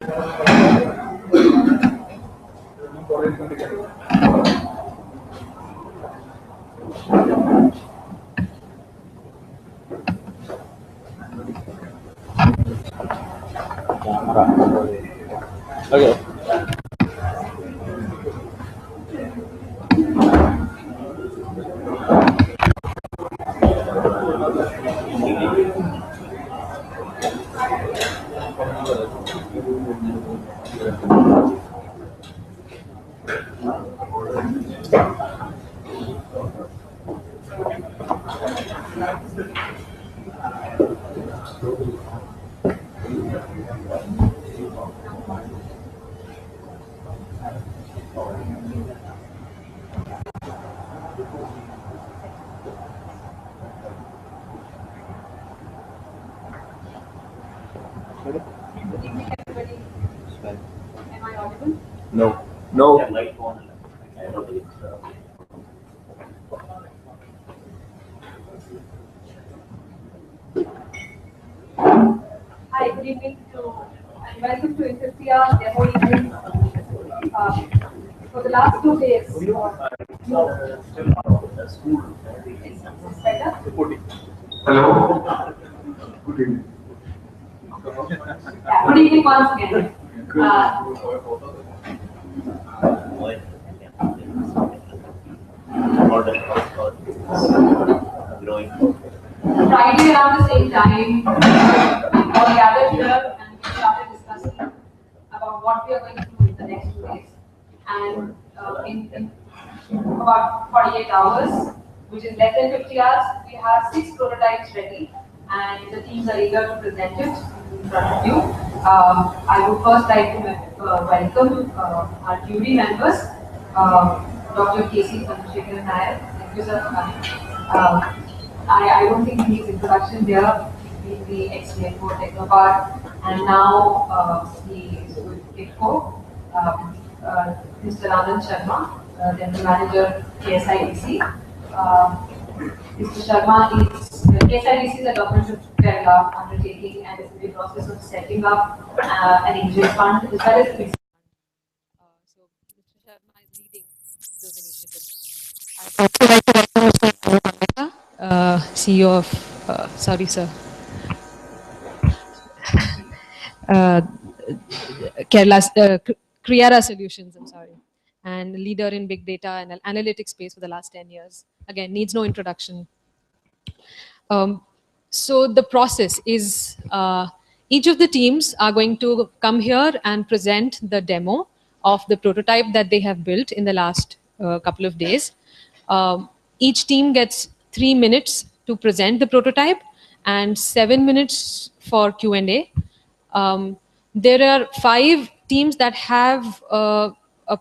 Okay. Good evening, everybody. Am I audible? No. No. Hi, good evening and welcome to In50hrs demo evening. For the last 2 days, is this better? Hello. Good evening. Yeah, good evening once again. Friday around the same time, we all gathered here and we started discussing about what we are going to do in the next 2 days. And in about 48 hours, which is less than 50 hours, we have 6 prototypes ready and the teams are eager to present it in front of you. I would first like to welcome our jury members, Dr. K.C. Chandrasekharan Nair. Thank you, sir, for coming. I don't think he needs introduction there. He's the ex-CFO Technopart and now he is with IFCO. Mr. Anand Sharma, General Manager, KSIDC. Mr. Sharma is KSIDC is a government of Kerala undertaking and is in the process of setting up an angel fund as well as the business. So Mr. Sharma is leading those initiatives. I'd also like to welcome Mr. CEO of, sorry sir, Kerala's Kriara Solutions, I'm sorry, and leader in big data and analytics space for the last 10 years. Again, needs no introduction. So the process is each of the teams are going to come here and present the demo of the prototype that they have built in the last couple of days. Each team gets 3 minutes to present the prototype and 7 minutes for Q&A. There are 5 teams that have a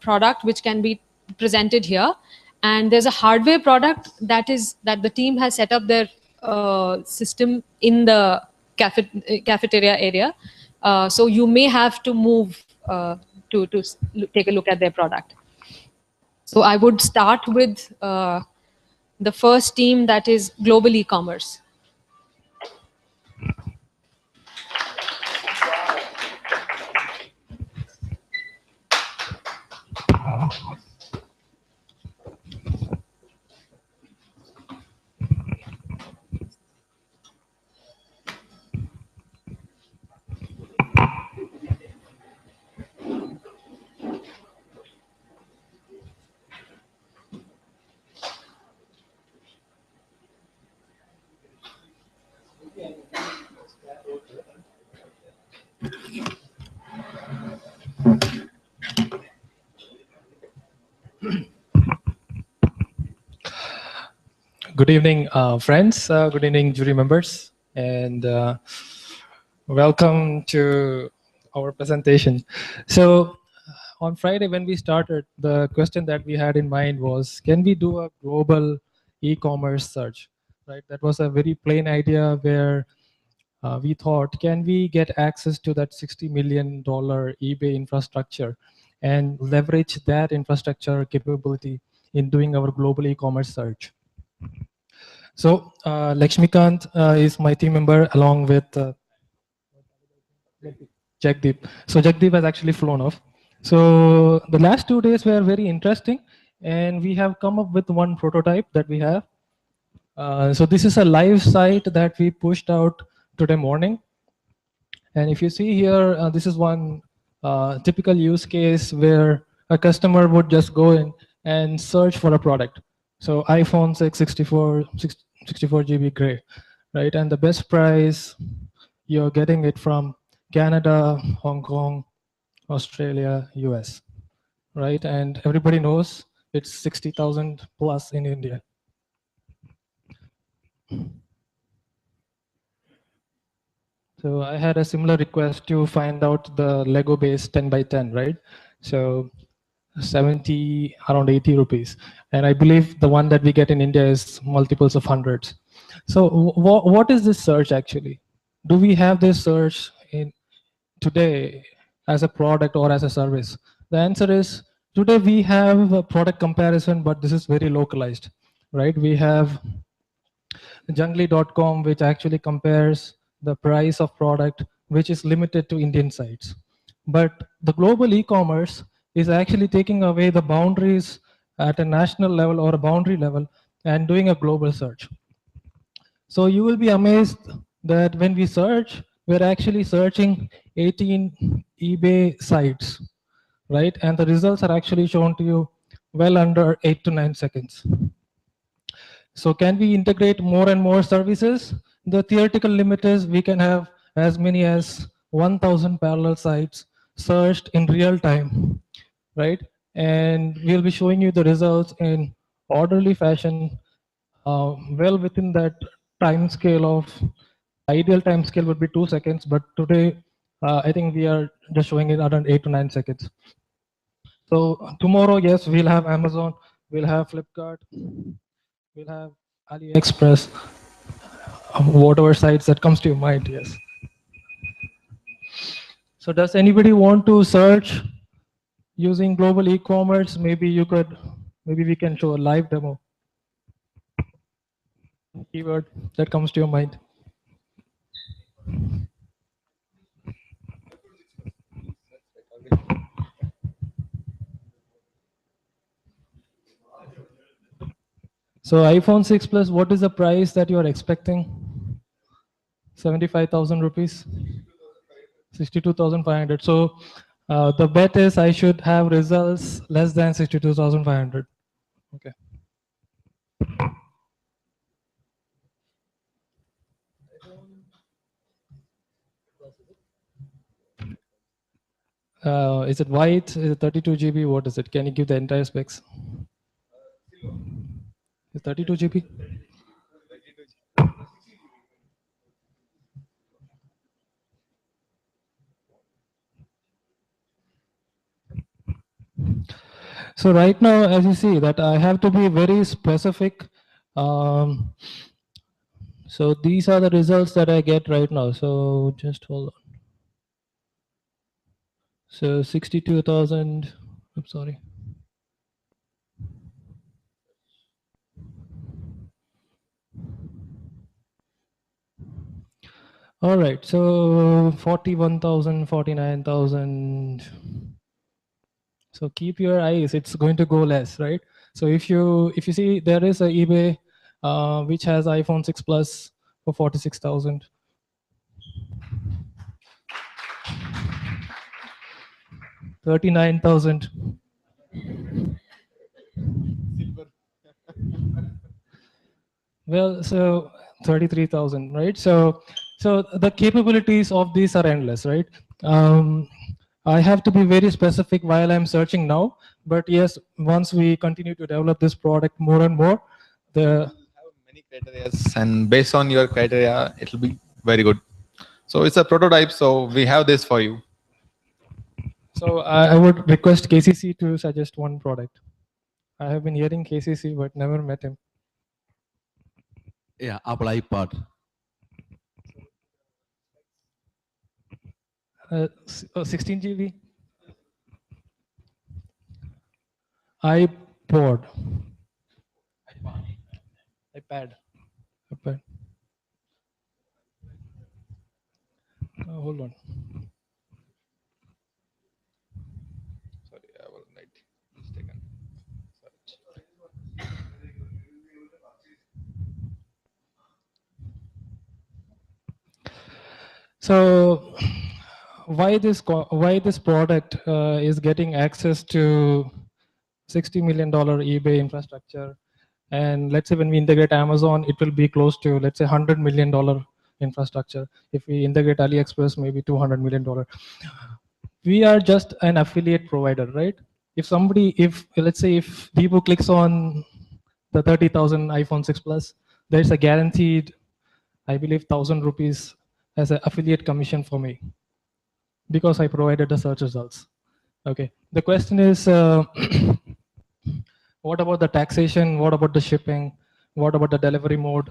product which can be presented here, and there's a hardware product that the team has set up their system in the cafeteria area. So you may have to move to take a look at their product. So I would start with the first team, that is global e-commerce. Good evening, friends. Good evening, jury members, and welcome to our presentation. So on Friday when we started, the question that we had in mind was, can we do a global e-commerce search? Right? That was a very plain idea where we thought, can we get access to that $60 million eBay infrastructure and leverage that infrastructure capability in doing our global e-commerce search? So Lakshmikant is my team member along with Jagdeep. So Jagdeep has actually flown off. So the last 2 days were very interesting, and we have come up with one prototype that we have. So this is a live site that we pushed out today morning. And if you see here, this is one typical use case where a customer would just go in and search for a product. So iPhone 6 64 GB gray, right? And the best price, you're getting it from Canada, Hong Kong, Australia, US, right? And everybody knows it's 60,000 plus in India. So I had a similar request to find out the Lego base 10 by 10, right? So 70, around 80 rupees. And I believe the one that we get in India is multiples of hundreds. So what is this search actually? Do we have this search in today as a product or as a service? The answer is today we have a product comparison, but this is very localized, right? We have jungly.com, which actually compares the price of product, which is limited to Indian sites. But the global e-commerce is actually taking away the boundaries at a national level or a boundary level and doing a global search. So you will be amazed that when we search, we're actually searching 18 eBay sites, right? And the results are actually shown to you well under 8 to 9 seconds. So can we integrate more and more services? The theoretical limit is we can have as many as 1,000 parallel sites searched in real time, right? And we'll be showing you the results in orderly fashion, well within that time scale of ideal time scale would be 2 seconds, but today I think we are just showing it around 8 to 9 seconds. So tomorrow, yes, we'll have Amazon, we'll have Flipkart, we'll have AliExpress, whatever sites that comes to your mind, yes. So does anybody want to search using global e-commerce? Maybe we can show a live demo. Keyword that comes to your mind. So iPhone 6 Plus, what is the price that you are expecting? 75,000 rupees? 62,500. So the bet is I should have results less than 62,500. Okay. Is it white? Is it 32 GB? What is it? Can you give the entire specs? Is 32 GB? So right now, as you see, that I have to be very specific. So these are the results that I get right now. So just hold on. So 62,000. I'm sorry. All right. So 41,000, 49,000. So keep your eyes. It's going to go less, right? So if you see, there is a eBay which has iPhone 6 Plus for 46,000. 39,000. Well, so 33,000, right? So the capabilities of these are endless, right? I have to be very specific while I'm searching now, but yes, once we continue to develop this product more and more, the many criteria, and based on your criteria, it will be very good. So it's a prototype, so we have this for you. So I would request KCC to suggest one product. I have been hearing KCC, but never met him. Yeah, Apple iPod. 16 GB. iPod. iPad. Hold on. So why this product is getting access to $60 million eBay infrastructure, and let's say when we integrate Amazon, it will be close to, let's say, $100 million infrastructure. If we integrate AliExpress, maybe $200 million. We are just an affiliate provider, right? If let's say if Deepu clicks on the 30,000 iPhone 6 Plus, there's a guaranteed, I believe, 1,000 rupees as an affiliate commission for me because I provided the search results. Okay. The question is, what about the taxation? What about the shipping? What about the delivery mode?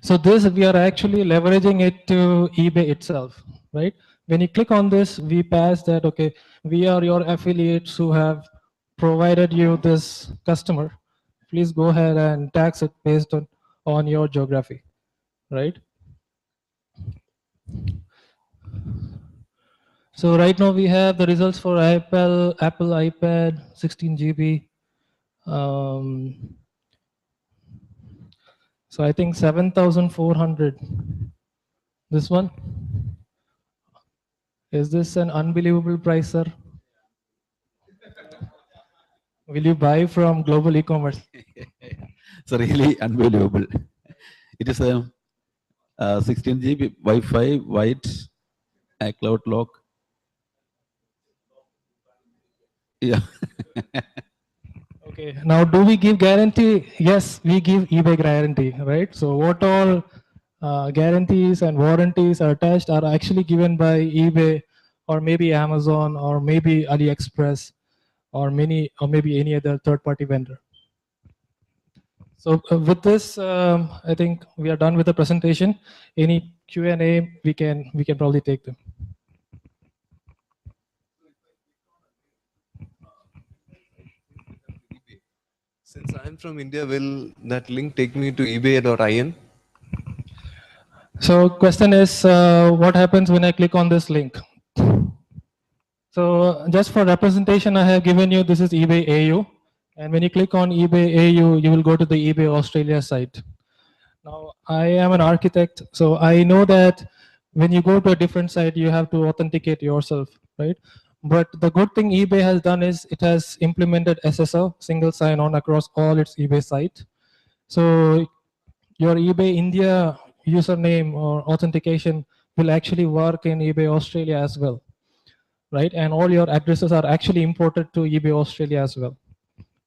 So this, we are actually leveraging it to eBay itself, right? When you click on this, we pass that, okay, we are your affiliates who have provided you this customer. Please go ahead and tax it based on your geography, right? So right now we have the results for Apple iPad 16 GB. So I think 7,400. This one. Is this an unbelievable price, sir? Will you buy from global e-commerce? It's really unbelievable. It is a 16 GB Wi-Fi, white, cloud lock. Yeah. Okay. Now, do we give guarantee? Yes, we give eBay guarantee, right? So what all guarantees and warranties are attached are actually given by eBay, or maybe Amazon, or maybe AliExpress, or maybe any other third-party vendor. So with this, I think we are done with the presentation. Any Q&A, we can probably take them. Since I'm from India, will that link take me to ebay.in? So question is, what happens when I click on this link? So just for representation, I have given you, this is eBay AU. And when you click on eBay AU, you will go to the eBay Australia site. Now, I am an architect, so I know that when you go to a different site, you have to authenticate yourself, right? But the good thing eBay has done is it has implemented SSO, single sign-on, across all its eBay site. So your eBay India username or authentication will actually work in eBay Australia as well, right? And all your addresses are actually imported to eBay Australia as well.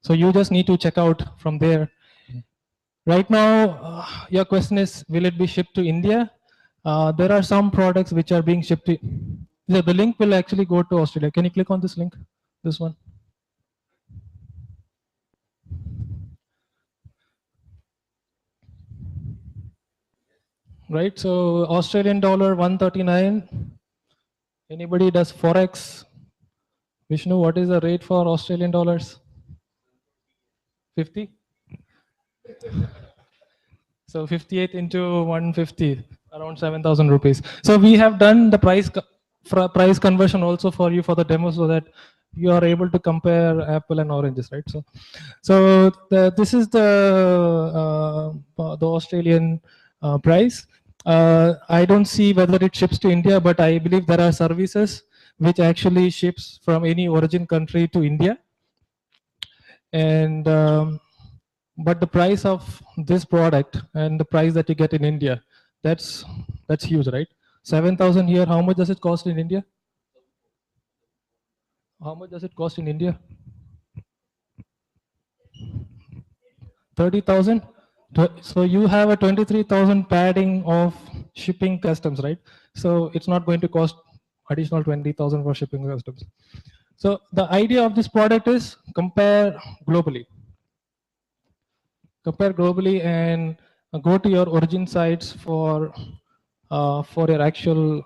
So you just need to check out from there. Right now, your question is, will it be shipped to India? There are some products which are being shipped to, yeah, the link will actually go to Australia. Can you click on this link, this one? Right, so Australian dollar 139. Anybody does Forex? Vishnu, what is the rate for Australian dollars? 50? So 58 into 150, around 7,000 rupees. So we have done the price conversion also for you for the demo, so that you are able to compare apple and oranges, right? So this is the Australian price. I don't see whether it ships to India, but I believe there are services which actually ships from any origin country to India. And but the price of this product and the price that you get in India, that's huge, right? 7,000 here, how much does it cost in India? How much does it cost in India? 30,000? So you have a 23,000 padding of shipping customs, right? So it's not going to cost additional 20,000 for shipping customs. So the idea of this product is compare globally. Compare globally and go to your origin sites for your actual.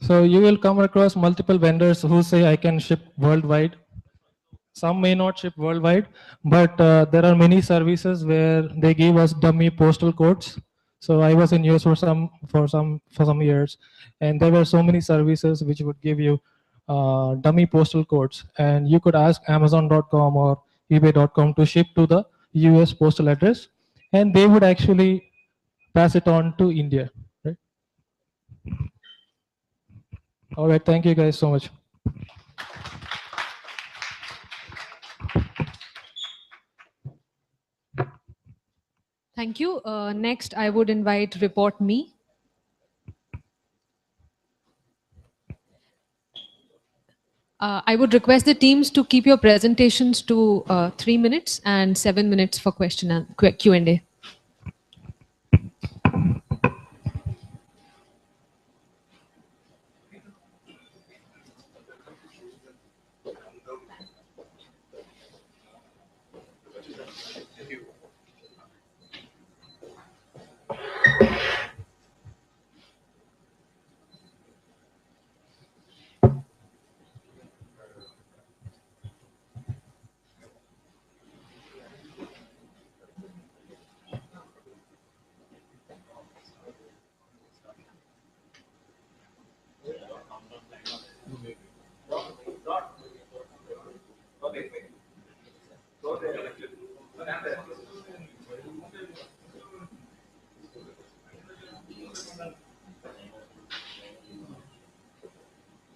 So you will come across multiple vendors who say I can ship worldwide. Some may not ship worldwide, but there are many services where they give us dummy postal codes. So I was in US for some years, and there were so many services which would give you dummy postal codes, and you could ask Amazon.com or eBay.com to ship to the US postal address, and they would actually pass it on to India. Right? All right, thank you guys so much. Thank you. Next, I would invite Report Me. I would request the teams to keep your presentations to 3 minutes and 7 minutes for question and Q&A.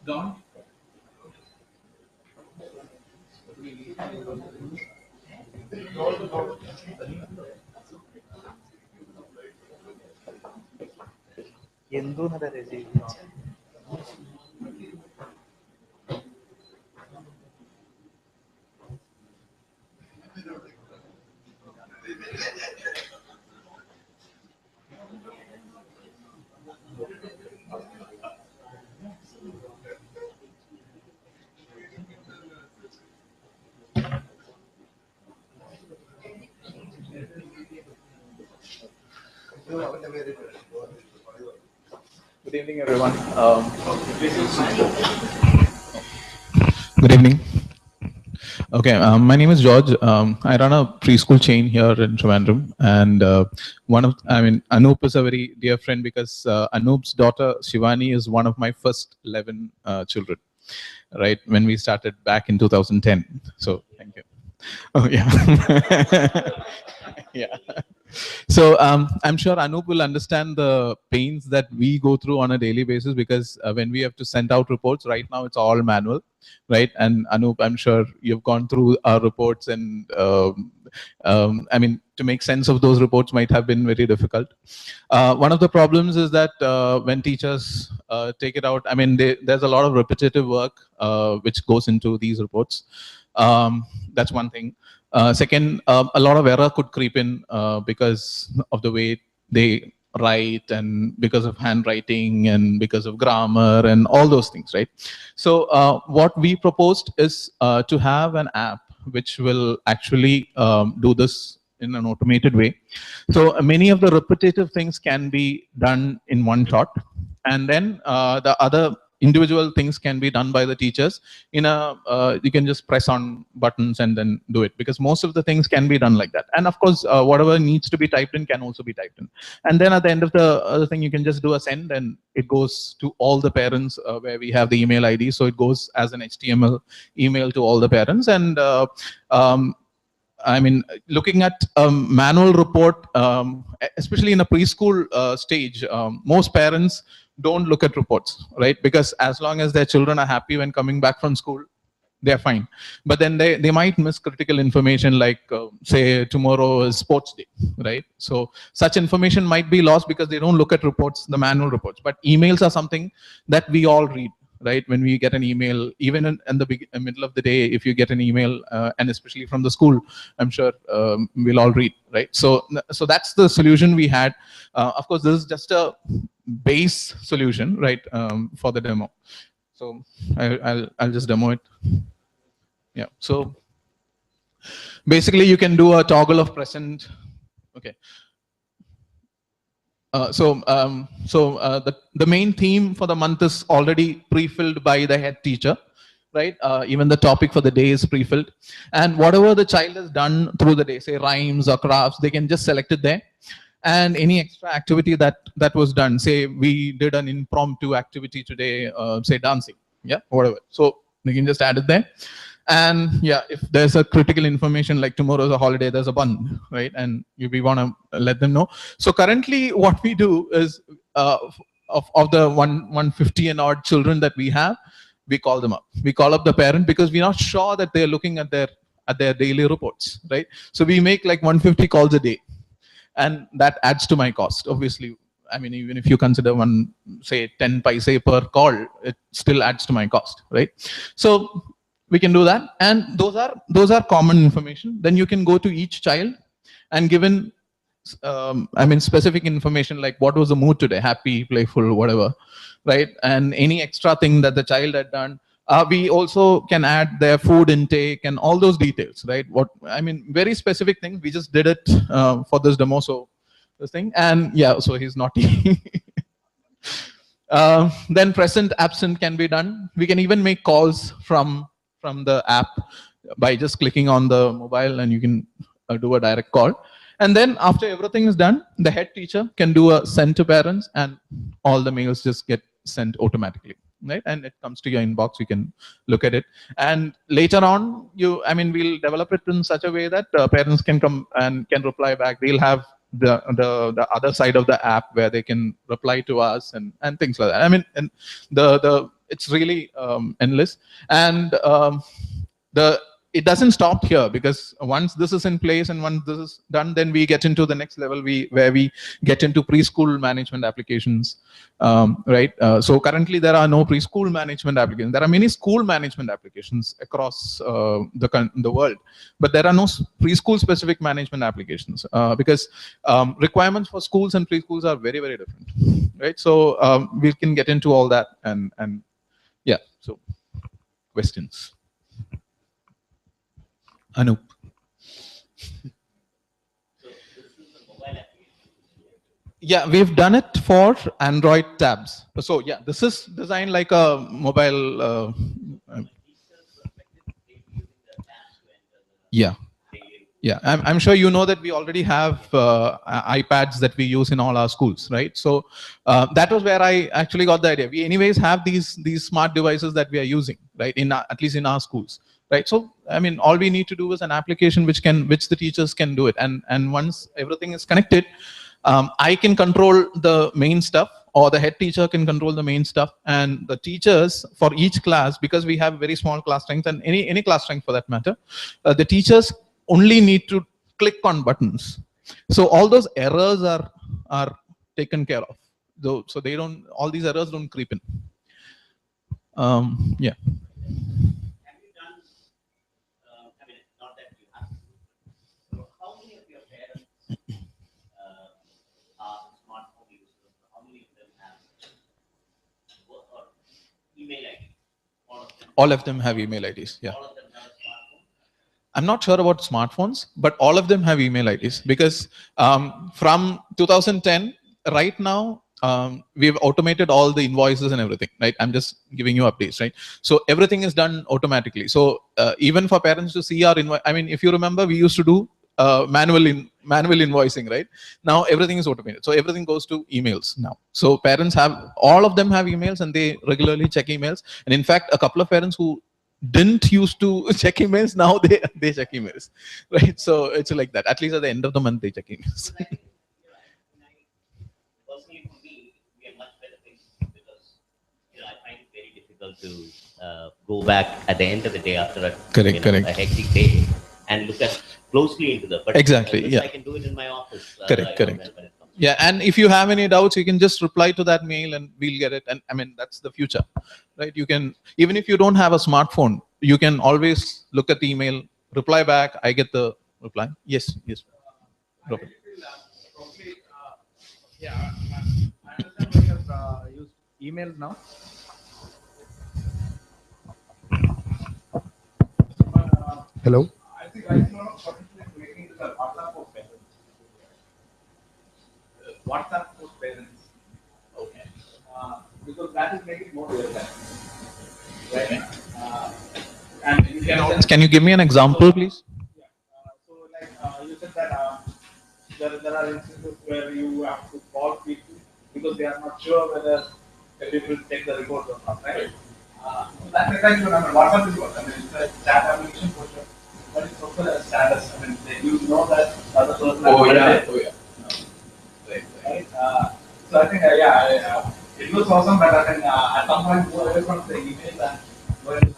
Don? Good evening, everyone. Good evening. Okay, my name is George. I run a preschool chain here in Trivandrum, and Anup is a very dear friend because Anup's daughter Shivani is one of my first 11 children, right? When we started back in 2010. So thank you. Oh yeah. Yeah. So I'm sure Anup will understand the pains that we go through on a daily basis, because when we have to send out reports, right now it's all manual, right? And Anup, I'm sure you've gone through our reports, and I mean, to make sense of those reports might have been very difficult. One of the problems is that when teachers take it out, I mean, there's a lot of repetitive work which goes into these reports. That's one thing. Second, a lot of error could creep in because of the way they write, and because of handwriting, and because of grammar, and all those things, right? So what we proposed is to have an app which will actually do this in an automated way. So many of the repetitive things can be done in one shot, and then the other individual things can be done by the teachers in a you can just press on buttons and then do it, because most of the things can be done like that. And of course whatever needs to be typed in can also be typed in, and then at the end of the other thing you can just do a send, and it goes to all the parents where we have the email ID. So it goes as an HTML email to all the parents. And I mean, looking at a manual report, especially in a preschool stage, most parents don't look at reports, right? Because as long as their children are happy when coming back from school, they're fine. But then they might miss critical information, like say tomorrow is sports day, right? So such information might be lost because they don't look at reports, the manual reports. But emails are something that we all read, right? When we get an email, even in the middle of the day, if you get an email, and especially from the school, I'm sure we'll all read, right? So that's the solution we had. Of course, this is just a base solution, right, for the demo. So I'll just demo it. Yeah. So basically, you can do a toggle of present. Okay. The main theme for the month is already pre-filled by the head teacher, right? Even the topic for the day is pre-filled, and whatever the child has done through the day, say rhymes or crafts, they can just select it there. And any extra activity that was done, say we did an impromptu activity today, say dancing, Yeah, whatever. So you can just add it there. And yeah, if there's a critical information like tomorrow's a holiday, there's a bun, right? And we want to let them know. So currently what we do is of the 150 and odd children that we have, we call them up. We call up the parent because we're not sure that they're looking at their daily reports, right? So we make like 150 calls a day, and that adds to my cost. Obviously, I mean, even if you consider one, say 10 paise per call, it still adds to my cost, right? So we can do that, and those are common information. Then you can go to each child and given I mean specific information like what was the mood today, happy, playful, whatever, right? And any extra thing that the child had done. We also can add their food intake and all those details, right? What I mean, very specific things. We just did it for this demo, so this thing, and yeah, so he's naughty. Then present, absent can be done. We can even make calls from the app by just clicking on the mobile, and you can do a direct call. And then after everything is done, the head teacher can do a send to parents, and all the mails just get sent automatically, right? And it comes to your inbox. You can look at it, and later on, we'll develop it in such a way that parents can come and can reply back. They'll have the other side of the app where they can reply to us and things like that. I mean, and it's really endless, and it doesn't stop here, because once this is in place and once this is done, then we get into the next level where we get into preschool management applications, right? So currently there are no preschool management applications. There are many school management applications across the world, but there are no preschool specific management applications because requirements for schools and preschools are very, very different, right? So we can get into all that and yeah, so questions. Anup. Yeah, we've done it for Android tabs. So yeah, this is designed like a mobile. Yeah. Yeah, I'm sure you know that we already have iPads that we use in all our schools, right? So that was where I actually got the idea. We anyways have these smart devices that we are using, right? At least in our schools, right? So I mean, all we need to do is an application which the teachers can do it, and once everything is connected, I can control the main stuff, or the head teacher can control the main stuff, and the teachers for each class, because we have very small class strength, and any class strength for that matter, the teachers only need to click on buttons. So all those errors are taken care of. So they don't, all these errors don't creep in. Yeah. All of them have email IDs. Yeah. I'm not sure about smartphones, but all of them have email IDs, because from 2010 right now, we've automated all the invoices and everything, right? I'm just giving you updates, right? So everything is done automatically. So even for parents to see our invoice, I mean, if you remember, we used to do manual invoicing, right? Now everything is automated. So everything goes to emails now. So parents all of them have emails, and they regularly check emails. And in fact, a couple of parents who didn't used to check emails, now they check emails, right? So it's like that. At least at the end of the month, they check emails. Personally, for me, we are much better things because I find it very difficult to go back at the end of the day after a hectic day and look closely into the. But exactly. Yeah. I can do it in my office. Correct. Yeah, and if you have any doubts, you can just reply to that mail and we'll get it. And I mean, that's the future, right? You can, even if you don't have a smartphone, you can always look at the email, reply back. I get the reply. Yes. Robert. Yeah, I understand we have used email now. Hello. I think right now, making this a WhatsApp for parents. WhatsApp for parents. Okay. Because that is making more real time. Right? And you can you give me an example, please? Yeah. So like you said that there are instances where you have to call people because they are not sure whether people take the report or not, right? That's exactly what I mean. WhatsApp is what? I mean, it's a chat application for sure. But it's also a status. I mean, you know that other person. Oh yeah. Right. So I think, it was awesome, but I think at some point go away from the email and go into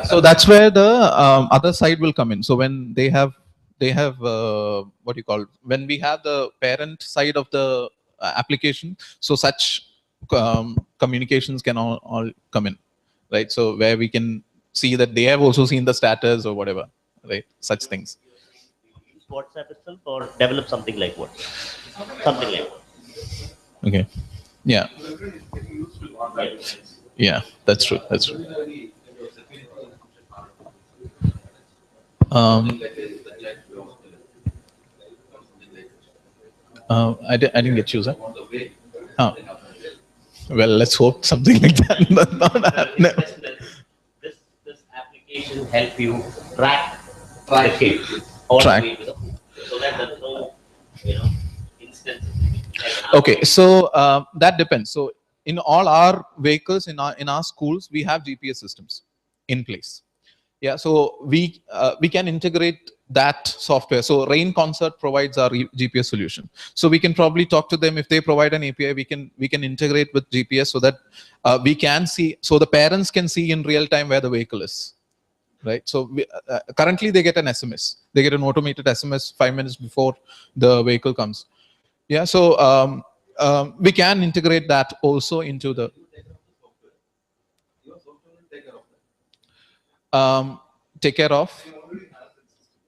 So that's where the other side will come in. So when they have what do you call, when we have the parent side of the application, so such communications can all come in, right? So where we can see that they have also seen the status or whatever, right? Such things. Use WhatsApp itself or develop something like WhatsApp? Something like that. Okay. Yeah. Yeah, that's true. That's true. I didn't get you, sir. Oh. Well, let's hope something like that does not happen. This application help you track the kid all the way to the food, so that there's no, instances. Okay, so that depends. So in all our vehicles, in our schools, we have GPS systems in place. Yeah, so we can integrate that software. So Rain Concert provides our GPS solution. So we can probably talk to them if they provide an API. We can integrate with GPS so that we can see. So the parents can see in real time where the vehicle is, right? So currently they get an SMS. They get an automated SMS 5 minutes before the vehicle comes. Yeah, so we can integrate that also into the. Take care of.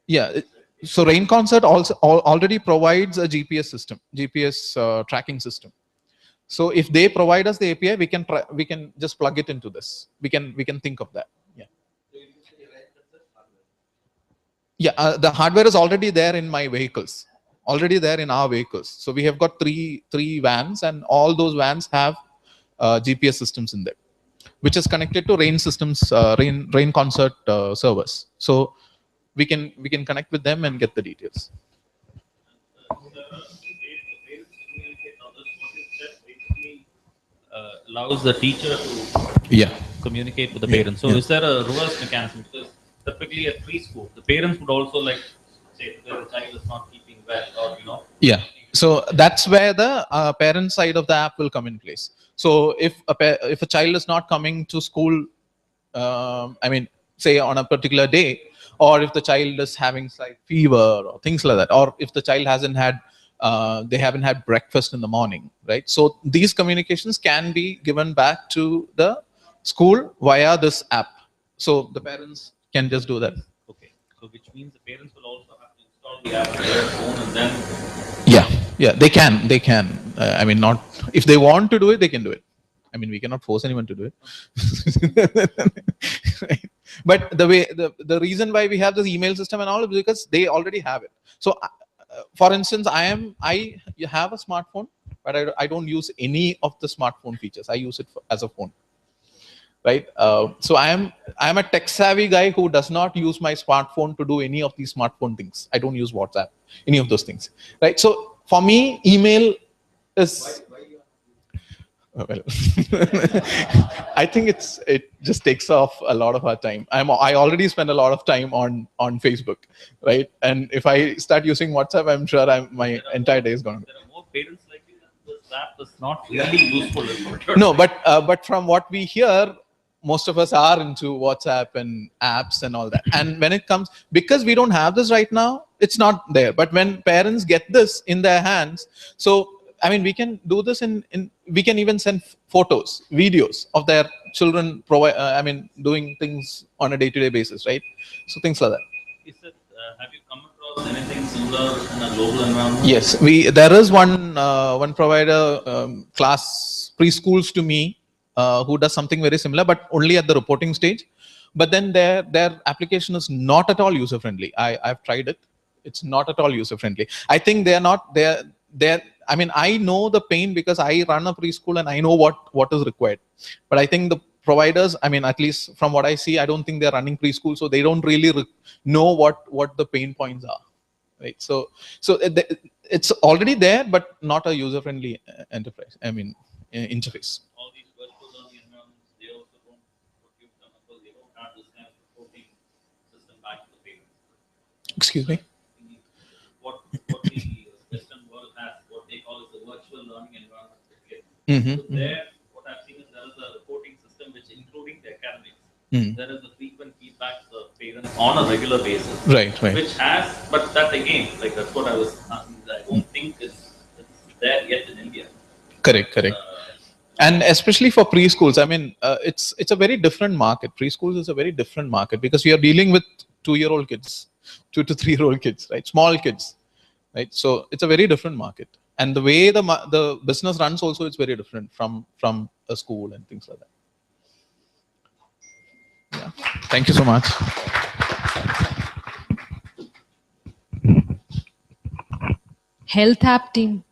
Yeah, so Rain Concert also already provides a GPS system, GPS tracking system. So if they provide us the API, we can just plug it into this. We can think of that. Yeah. Yeah, the hardware is already there in my vehicles. Already there in our vehicles. So we have got three vans, and all those vans have GPS systems in there, which is connected to Rain systems, Rain Concert servers. So we can connect with them and get the details. Allows the teacher to communicate with the parents. So is there a reverse mechanism? Because typically at preschool, the parents would also like say that the child is not keeping well, or Yeah. So that's where the parent side of the app will come in place. So if a child is not coming to school, I mean, say on a particular day, or if the child is having slight fever or things like that, or if the child they haven't had breakfast in the morning, right? So these communications can be given back to the school via this app. So the parents can just do that. Okay. So which means the parents will also have to install the app on their phone and then. Yeah, they can. I mean, not if they want to do it, they can do it. I mean, we cannot force anyone to do it. Right? But the reason why we have this email system and all is because they already have it. So, for instance, I have a smartphone, but I don't use any of the smartphone features. I use it as a phone. Right. So I am a tech savvy guy who does not use my smartphone to do any of these smartphone things. I don't use WhatsApp, any of those things. Right. So for me, email is. Well, I think it just takes off a lot of our time. I already spend a lot of time on Facebook, right? And if I start using WhatsApp, I'm sure my entire day is gone. There are more parents like you that this app is not really useful. No, but from what we hear, most of us are into WhatsApp and apps and all that. And when it comes, because we don't have this right now, it's not there. But when parents get this in their hands, so I mean, we can do this we can even send photos, videos of their children doing things on a day-to-day basis, right? So things like that. Have you come across anything similar in a global environment? Yes, there is one provider, class preschools to me, who does something very similar, but only at the reporting stage. But then their application is not at all user friendly. I've tried it. It's not at all user friendly. I think I mean, I know the pain because I run a preschool and I know what is required. But I think the providers, I mean, at least from what I see, I don't think they're running preschool, so they don't really know what the pain points are, right? So it's already there, but not a user-friendly interface. All these virtual learning environments, they also don't put you Excuse me? What the Western world has, what they call as the virtual learning environment for kids. So there, what I've seen is there is a reporting system which, including the academics, there is a frequent feedback of parents on a regular basis. Right. Which has, but that again, like that's what I was asking. I don't think it's there yet in India. Correct. And especially for preschools, I mean, it's a very different market. Preschools is a very different market because we are dealing with 2-year-old kids, 2 to 3-year-old kids, right? Small kids, right? So it's a very different market, and the way the business runs also is very different from a school and things like that. Yeah. Thank you so much. Health app team.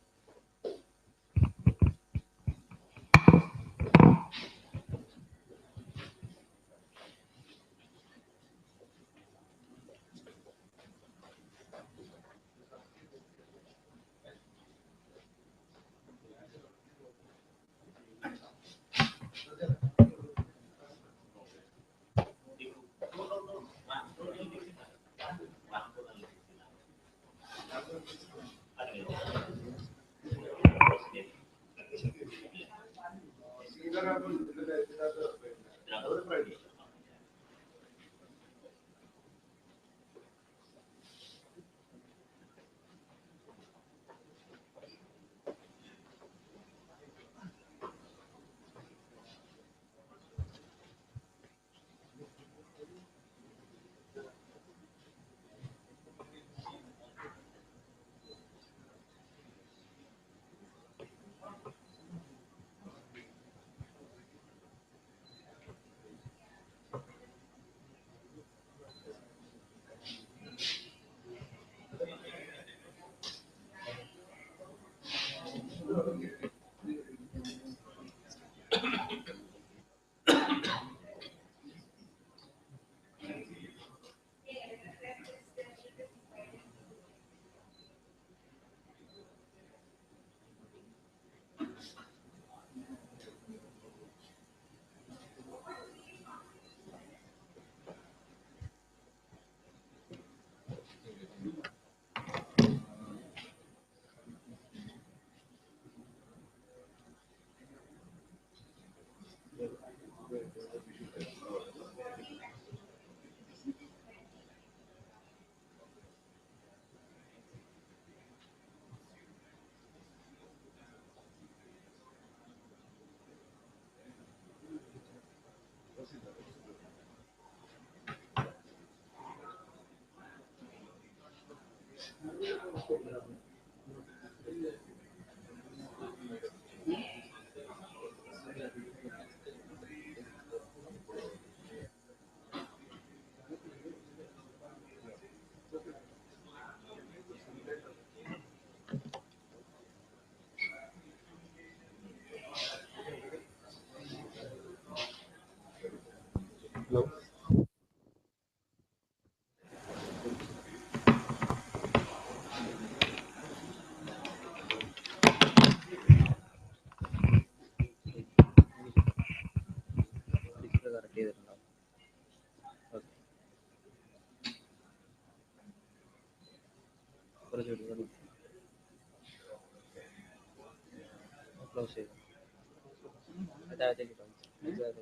Hello.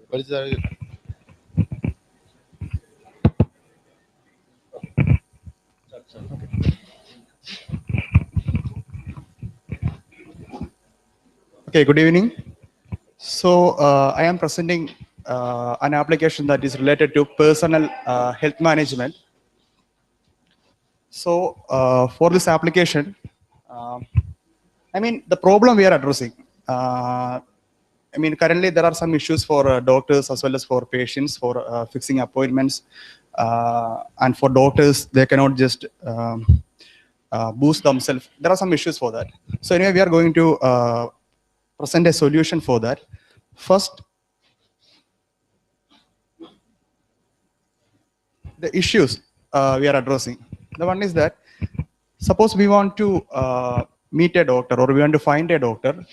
What is that? Okay, good evening. So I am presenting an application that is related to personal health management. So for this application, I mean, the problem we are addressing, I mean, currently there are some issues for doctors as well as for patients for fixing appointments. And for doctors, they cannot just boost themselves. There are some issues for that. So anyway, we are going to present a solution for that. First, the issues we are addressing. The one is that, suppose we want to meet a doctor or we want to find a doctor.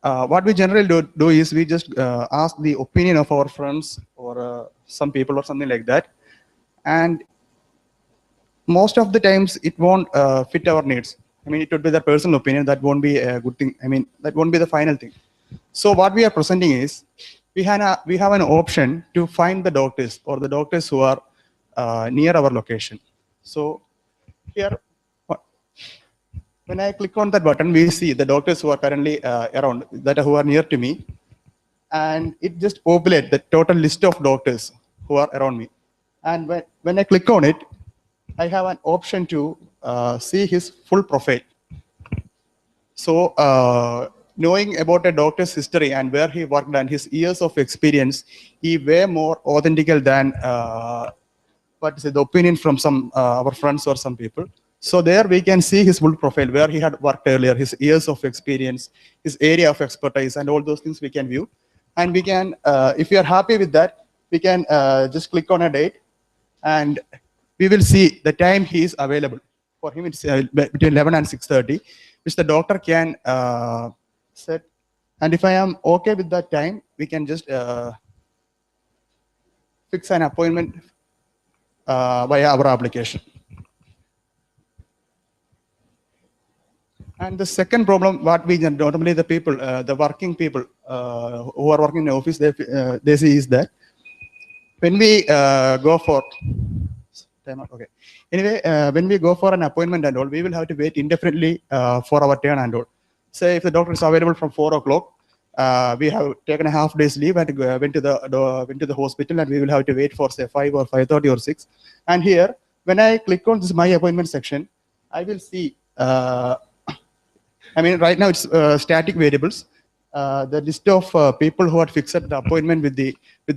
What we generally do is we just ask the opinion of our friends or some people or something like that. And most of the times it won't fit our needs. I mean, it would be their personal opinion. That won't be a good thing. I mean, that won't be the final thing. So what we are presenting is we have an option to find the doctors or the doctors who are near our location. So here, when I click on that button, we see the doctors who are currently around, who are near to me, and it just populates the total list of doctors who are around me. And when I click on it, I have an option to see his full profile. So knowing about a doctor's history and where he worked and his years of experience, he way more authentic than the opinion from some our friends or some people. So there we can see his full profile, where he had worked earlier, his years of experience, his area of expertise, and all those things we can view. And we can, if we are happy with that, we can just click on a date, and we will see the time he is available. For him, it's between 11 and 6:30, which the doctor can set. And if I am okay with that time, we can just fix an appointment via our application. And the second problem, what we normally the people, the working people who are working in the office, they see is that when we go for okay. Anyway, when we go for an appointment and all, we will have to wait indefinitely for our turn and all. Say if the doctor is available from 4 o'clock, we have taken a half day's leave and went to the hospital, and we will have to wait for say 5 or 5:30 or 6. And here, when I click on this my appointment section, I will see. I mean, right now it's static variables. The list of people who had fixed the appointment with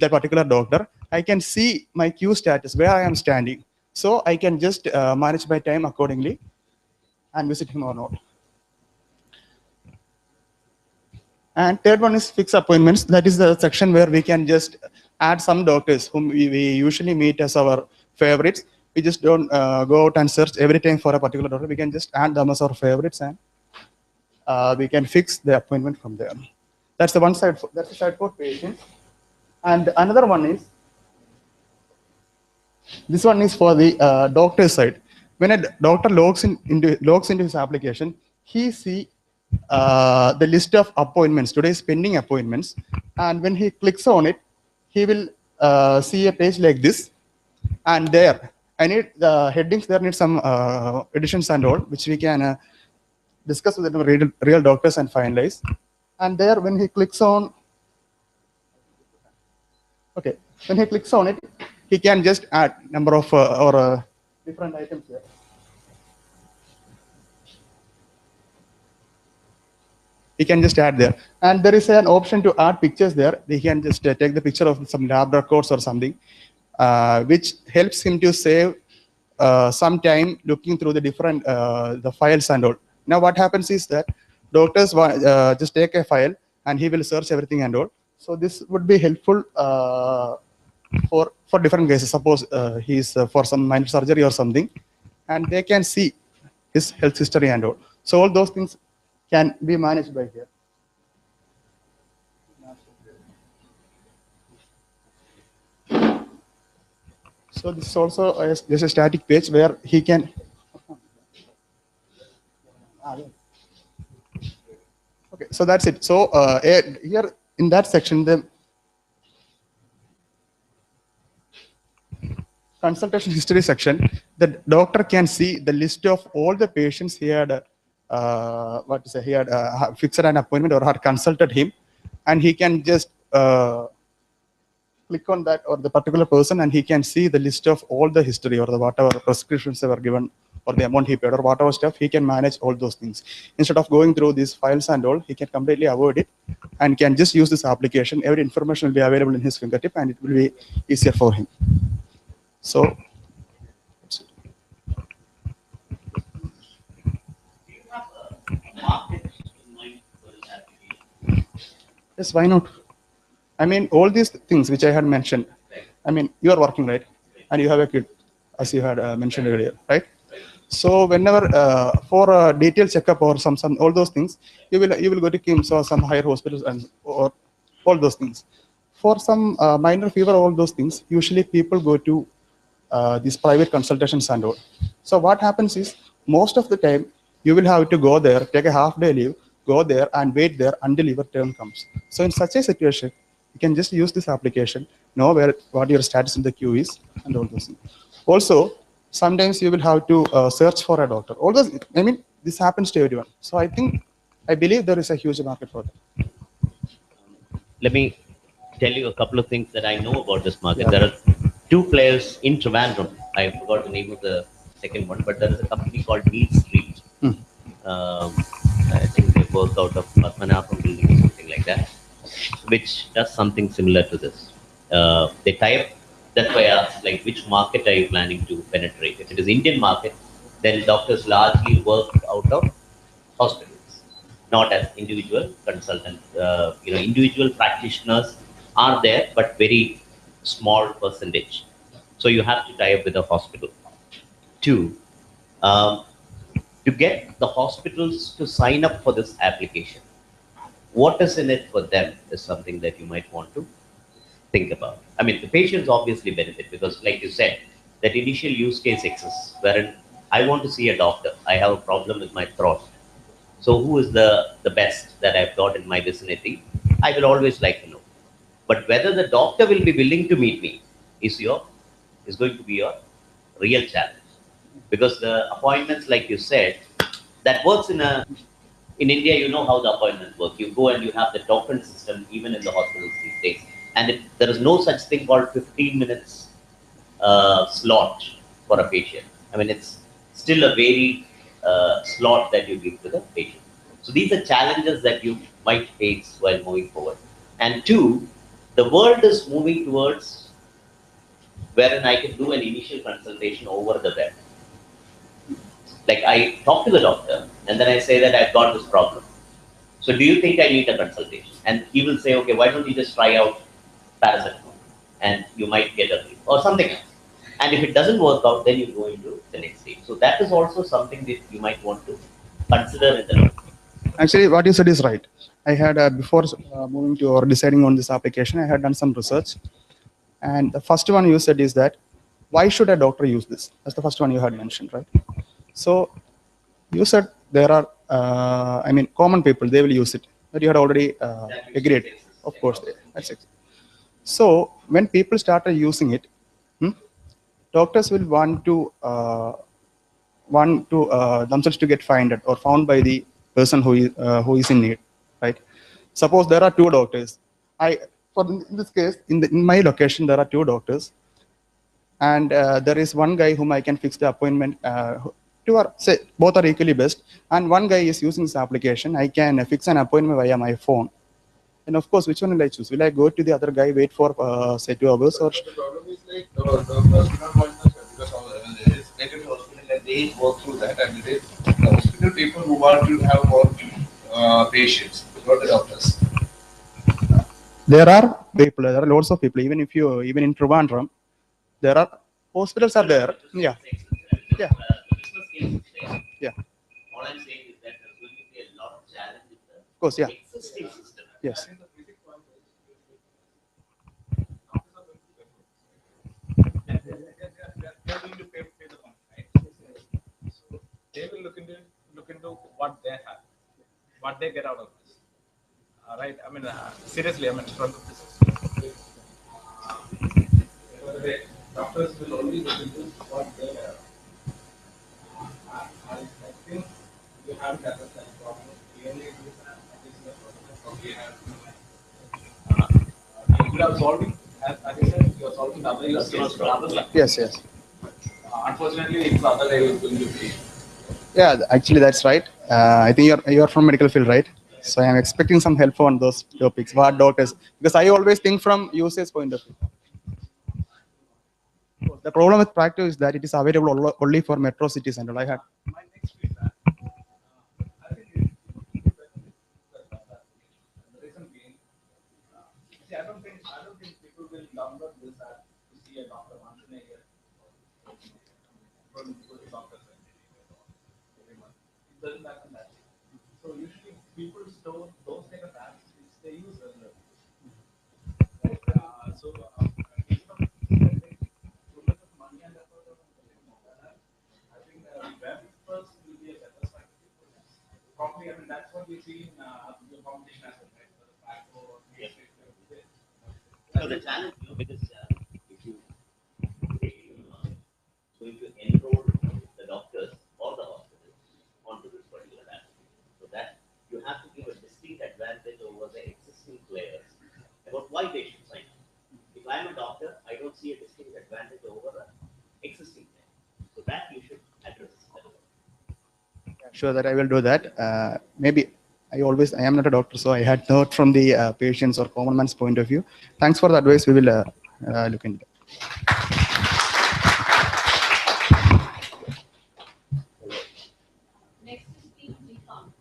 that particular doctor. I can see my queue status, where I am standing. So I can just manage my time accordingly and visit him or not. And third one is fixed appointments. That is the section where we can just add some doctors whom we usually meet as our favorites. We just don't go out and search every time for a particular doctor. We can just add them as our favorites, and we can fix the appointment from there. That's the one side. That's the side for patients. And another one is, this one is for the doctor side. When a doctor logs into his application, he see the list of appointments, today's pending appointments, and when he clicks on it, he will see a page like this. And there, I need the headings. There need some additions and all, which we can discuss with the real doctors and finalize. And there, when he clicks on, okay, when he clicks on it, he can just add number of different items here. He can just add there. And there is an option to add pictures there. He can just take the picture of some lab records or something, which helps him to save some time looking through the different the files and all. Now what happens is that doctors just take a file and he will search everything and all. So this would be helpful for different cases. Suppose he's for some minor surgery or something, and they can see his health history and all. So all those things can be managed by here. So this is also there's a static page where he can. Okay, so that's it. So here in that section, the consultation history section, the doctor can see the list of all the patients he had fixed an appointment or had consulted him, and he can just click on that or the particular person, and he can see the list of all the history or the whatever prescriptions they were given or the amount he paid or whatever stuff. He can manage all those things. Instead of going through these files and all, he can completely avoid it and can just use this application. Every information will be available in his fingertip, and it will be easier for him. So yes, why not? I mean, all these things which I had mentioned. I mean, you are working, right? And you have a kid, as you had mentioned earlier, right? So whenever for a detailed checkup or some all those things, you will go to KIMS or some higher hospitals and or all those things. For some minor fever, all those things, usually people go to these private consultations and all. So what happens is, most of the time, you will have to go there, take a half-day leave, go there and wait there until your turn comes. So in such a situation, you can just use this application, know what your status in the queue is, and all those things. Also, sometimes you will have to search for a doctor. All those, I mean, this happens to everyone. So I believe there is a huge market for that. Let me tell you a couple of things that I know about this market. Yeah. There are two players in Trivandrum. I forgot the name of the second one, but there is a company called Neat Street. I think they work out of Padmanabham building or something like that, which does something similar to this. They tie up. That's why I asked, like, which market are you planning to penetrate? If it is Indian market, then doctors largely work out of hospitals, not as individual consultants. Individual practitioners are there, but very small percentage. So you have to tie up with a hospital. Two, to get the hospitals to sign up for this application, what is in it for them is something that you might want to think about. I mean, the patients obviously benefit because, like you said, that initial use case exists wherein I want to see a doctor. I have a problem with my throat. So who is the best that I've got in my vicinity? I will always like to know. But whether the doctor will be willing to meet me is going to be your real challenge. Because the appointments, like you said, that works in India, you know how the appointments work. You go and you have the token system even in the hospitals these days. And there is no such thing called 15 minutes slot for a patient. I mean, it's still a very slot that you give to the patient. So these are challenges that you might face while moving forward. And two, the world is moving towards wherein I can do an initial consultation over the web. Like, I talk to the doctor and then I say that I've got this problem. So do you think I need a consultation? And he will say, okay, why don't you just try out paracetamol and you might get a relief or something else. And if it doesn't work out, then you go into the next stage. So that is also something that you might want to consider in the long term. Actually, what you said is right. I had, before moving to or deciding on this application, I had done some research. And the first one you said is that, why should a doctor use this? That's the first one you had mentioned, right? So you said there are, common people, they will use it. But you had already agreed. Of course, that's it. So when people started using it, doctors will want to themselves to get found by the person who is in need, right? Suppose there are two doctors. In this case, in my location, there are two doctors, and there is one guy whom I can fix the appointment. Both are equally best, and one guy is using this application. I can fix an appointment via my phone. And of course, which one will I choose? Will I go to the other guy, wait for say 2 hours, or? The problem is like because taken to hospital and they work through that, and it is the hospital people who want to have more patients, not the doctors. There are people. There are lots of people. Even in Trivandrum, there are hospitals are there. Yeah. Yeah. Yeah. All I'm saying is that there's going to be a lot of challenge with the Of course, yeah. existing system. Yes. They're going to pay the money, right? So they will look into what they have, what they get out of this. Right? I mean, seriously, I mean, from the doctors will only look into what they have. I think you have to address that problem. Clearly, it is a problem we have. You are solving, as I said, you are solving the other use case for other stuff. Yes, yes. Unfortunately, it's the other area is going to be. Yeah, actually, that's right. I think you're from medical field, right? So I'm expecting some help on those topics. What doctors? Because I always think from usage point of view. The problem with Practo is that it is available only for metro cities and all. I had. My next feedback, I think the reason being, see, I don't think people will download this app to see a doctor once in a year. Go to doctors every month. It doesn't happen that way. So usually people store those kind of apps which they use regularly. Right? So instead of spending too much of money and that's what we see in the competition as well, right? The fact or Yes. So the challenge, because if you so if you enroll the doctors or the hospitals onto this particular aspect, so that you have to give a distinct advantage over the existing players about why they should sign up. If I'm a doctor, I don't see a distinct advantage over the existing player. So that you should address. Sure that I will do that. Maybe I am not a doctor, so I had thought from the patient's or common man's point of view. Thanks for the advice. We will look into it. Next is Team Decon.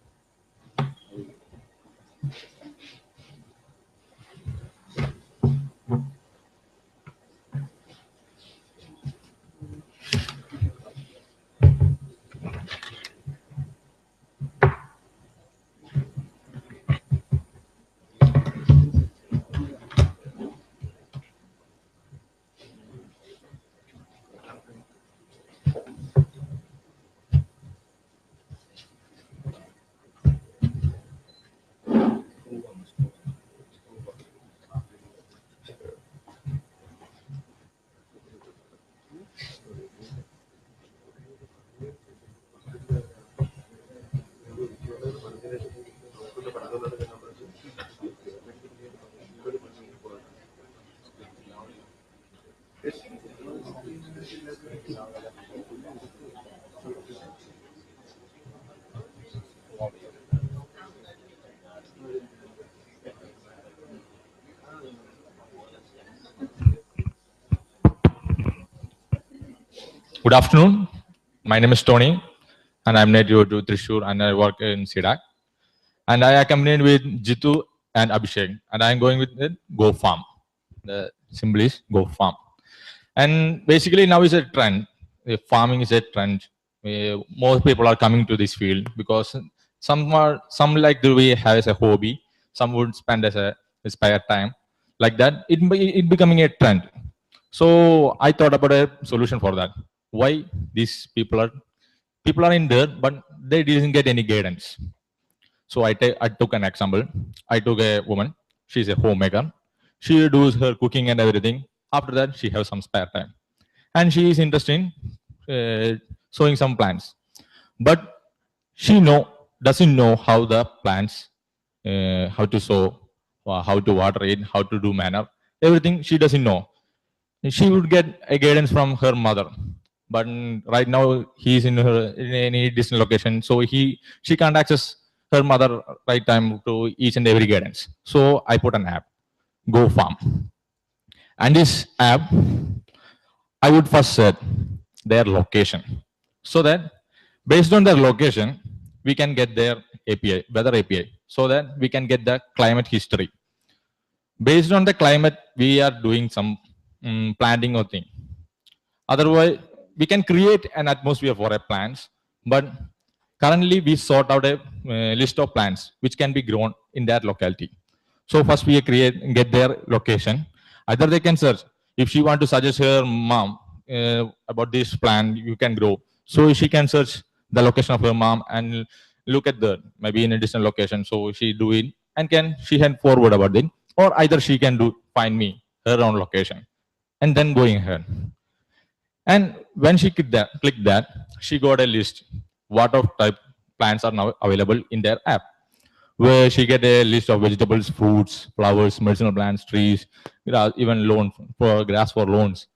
Good afternoon. My name is Tony, and I'm native to Thrissur, and I work in SIDAC. And I accompanied with Jitu and Abhishek, and I'm going with the Go Farm. The symbol is Go Farm. And basically now is a trend. Farming is a trend. Most people are coming to this field because some like the way have as a hobby. Some would spend as a spare time. Like that, it becoming a trend. So I thought about a solution for that. Why these people are in there, but they didn't get any guidance. So I took an example. I took a woman. She's a homemaker. She does her cooking and everything. After that, she has some spare time, and she is interested in sowing some plants. But she doesn't know how the plants, how to sow, how to water it, how to do manure. Everything she doesn't know. She would get a guidance from her mother, but right now he's in any distant location, so she can't access her mother right time to each and every guidance. So I put an app, Go Farm, and this app I would first set their location, so that based on their location we can get their API, weather API, so that we can get the climate history. Based on the climate, we are doing some planting or thing. Otherwise, we can create an atmosphere for a plants, but currently we sort out a list of plants which can be grown in that locality. So first we get their location. Either they can search. If she want to suggest her mom about this plant you can grow, so she can search the location of her mom and look at the maybe in a distant location. So she do it and she can forward about it, or either she can find me her own location and then going ahead. And when she clicked that, she got a list what of type plants are now available in their app, where she get a list of vegetables, fruits, flowers, medicinal plants, trees, even loan for grass for loans.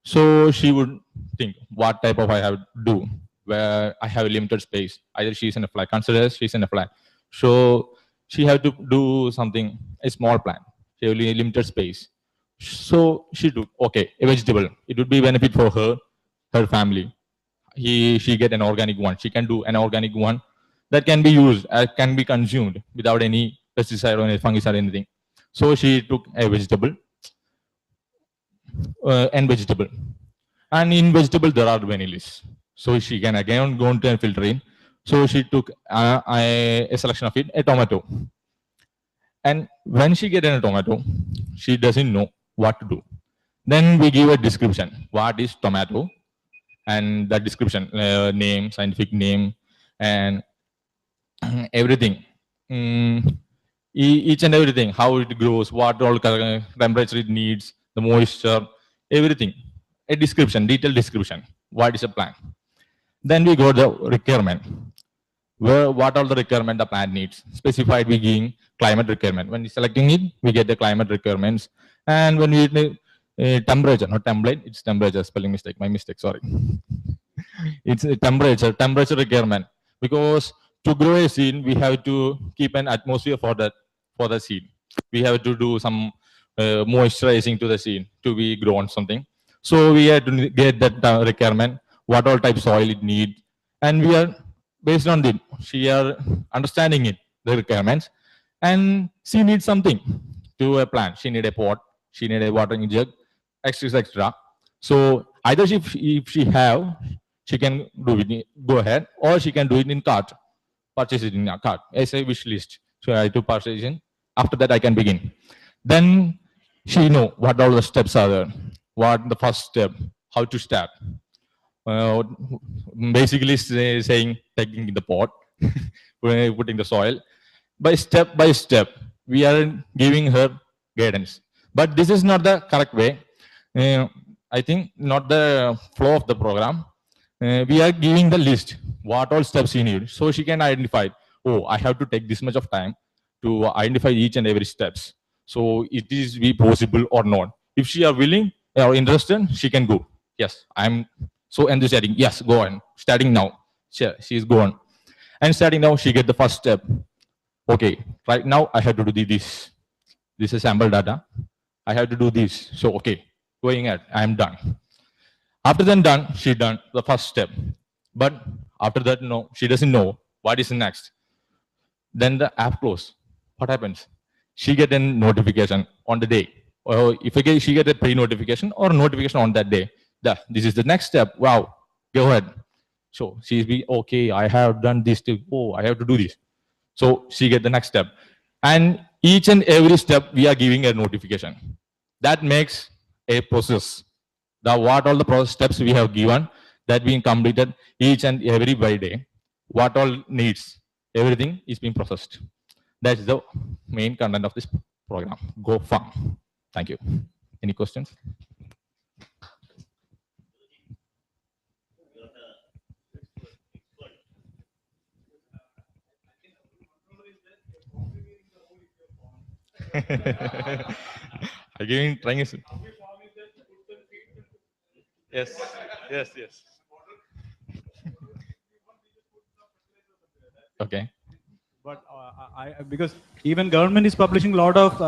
So she would think what type of I have to do, where I have a limited space. Either she's in a flat, consider she's in a flat. So she have to do something, a small plant, she have a limited space. So she do, okay, a vegetable, it would be benefit for her family. She get an organic one. She can do an organic one that can be used, can be consumed without any pesticide or any fungicide or anything. So she took a vegetable and vegetable. And in vegetable, there are many lists. So she can again go into and filter in. So she took a selection of it, a tomato. And when she get a tomato, she doesn't know what to do. Then we give a description. What is tomato? And the description, name, scientific name, and everything. Each and everything, how it grows, what all temperature it needs, the moisture, everything. A description, detailed description. What is a plant? Then we go the requirement. What all the requirement the plant needs? Specified we giving climate requirement. When selecting it, we get the climate requirements. And when we temperature, not template, it's temperature, spelling mistake, my mistake, sorry. It's a temperature requirement. Because to grow a seed, we have to keep an atmosphere for the seed. We have to do some moisturizing to the seed to be grown something. So we have to get that requirement, what all type soil it needs, and we are based on it. She are understanding it, the requirements, and she needs something to a plant. She need a pot, she need a watering jug, etc. So either if she have, she can do it, go ahead, or she can do it in cart, purchase it in a cart as a wish list. So I have to purchase it. After that, I can begin. Then she know what all the steps are there, what the first step, how to start. Basically saying taking the pot, putting the soil. By step, we are giving her guidance. But this is not the correct way. I think not the flow of the program. We are giving the list, what all steps you need. So she can identify, oh, I have to take this much of time to identify each and every steps. So it is be possible or not. If she are willing or interested, she can go. Yes, I'm so enthusiastic. Yes, go on. Starting now. She's gone. And starting now, she get the first step. Okay, right now I have to do this. This is sample data. I have to do this. So, okay, going ahead, I'm done. After then done, she done the first step. But after that, no, she doesn't know what is next. Then the app close. What happens? She get a notification on the day. Or if she get a pre-notification or notification on that day. This is the next step. Wow, go ahead. So she's be okay. I have done this too. Oh, I have to do this. So she get the next step, and each and every step we are giving a notification. That makes a process. What all the process steps we have given that being completed each and every by day. What all needs, everything is being processed. That's the main content of this program. Go farm. Thank you. Any questions? Again, trying is yes. Okay. But because even government is publishing a lot of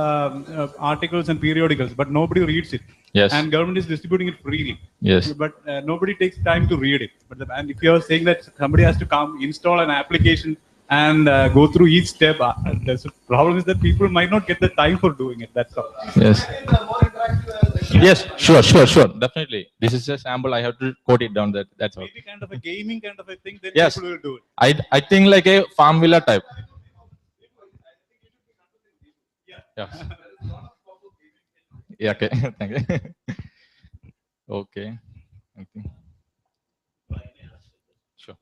articles and periodicals, but nobody reads it. Yes. And government is distributing it freely. Yes. But nobody takes time to read it. But and if you are saying that somebody has to come install an application and go through each step, the problem is that people might not get the time for doing it. That's all. Yes. Yes. Sure. Definitely. This is a sample. I have to quote it down. That's all. Maybe kind of a gaming kind of a thing. Then yes. People will do it. I think like a farm villa type. Yeah. Yeah. Okay. Thank you. Okay. Okay. Sure.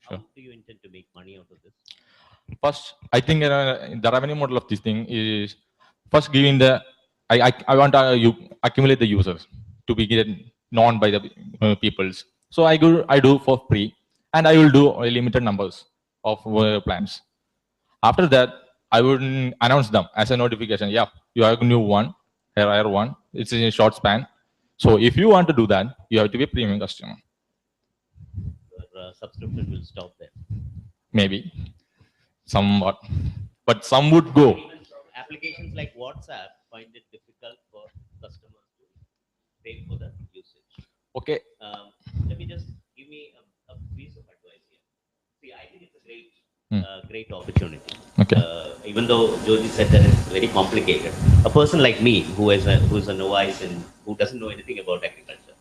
How do you intend to make money out of this? First, I think the revenue model of this thing is first giving the I want to accumulate the users to be known by the peoples. So I do for free, and I will do a limited numbers of plans. After that, I would announce them as a notification. Yeah, you have a new one, higher one. It's in a short span. So if you want to do that, you have to be a premium customer. Your subscription will stop there. Maybe, somewhat, but some would go. Even applications like WhatsApp find it difficult for customers to pay for the usage. Okay. Let me just give me a piece of advice here. See, I think it's a great opportunity. Okay. Even though Joji said that it's very complicated, a person like me who is a novice and who doesn't know anything about agriculture,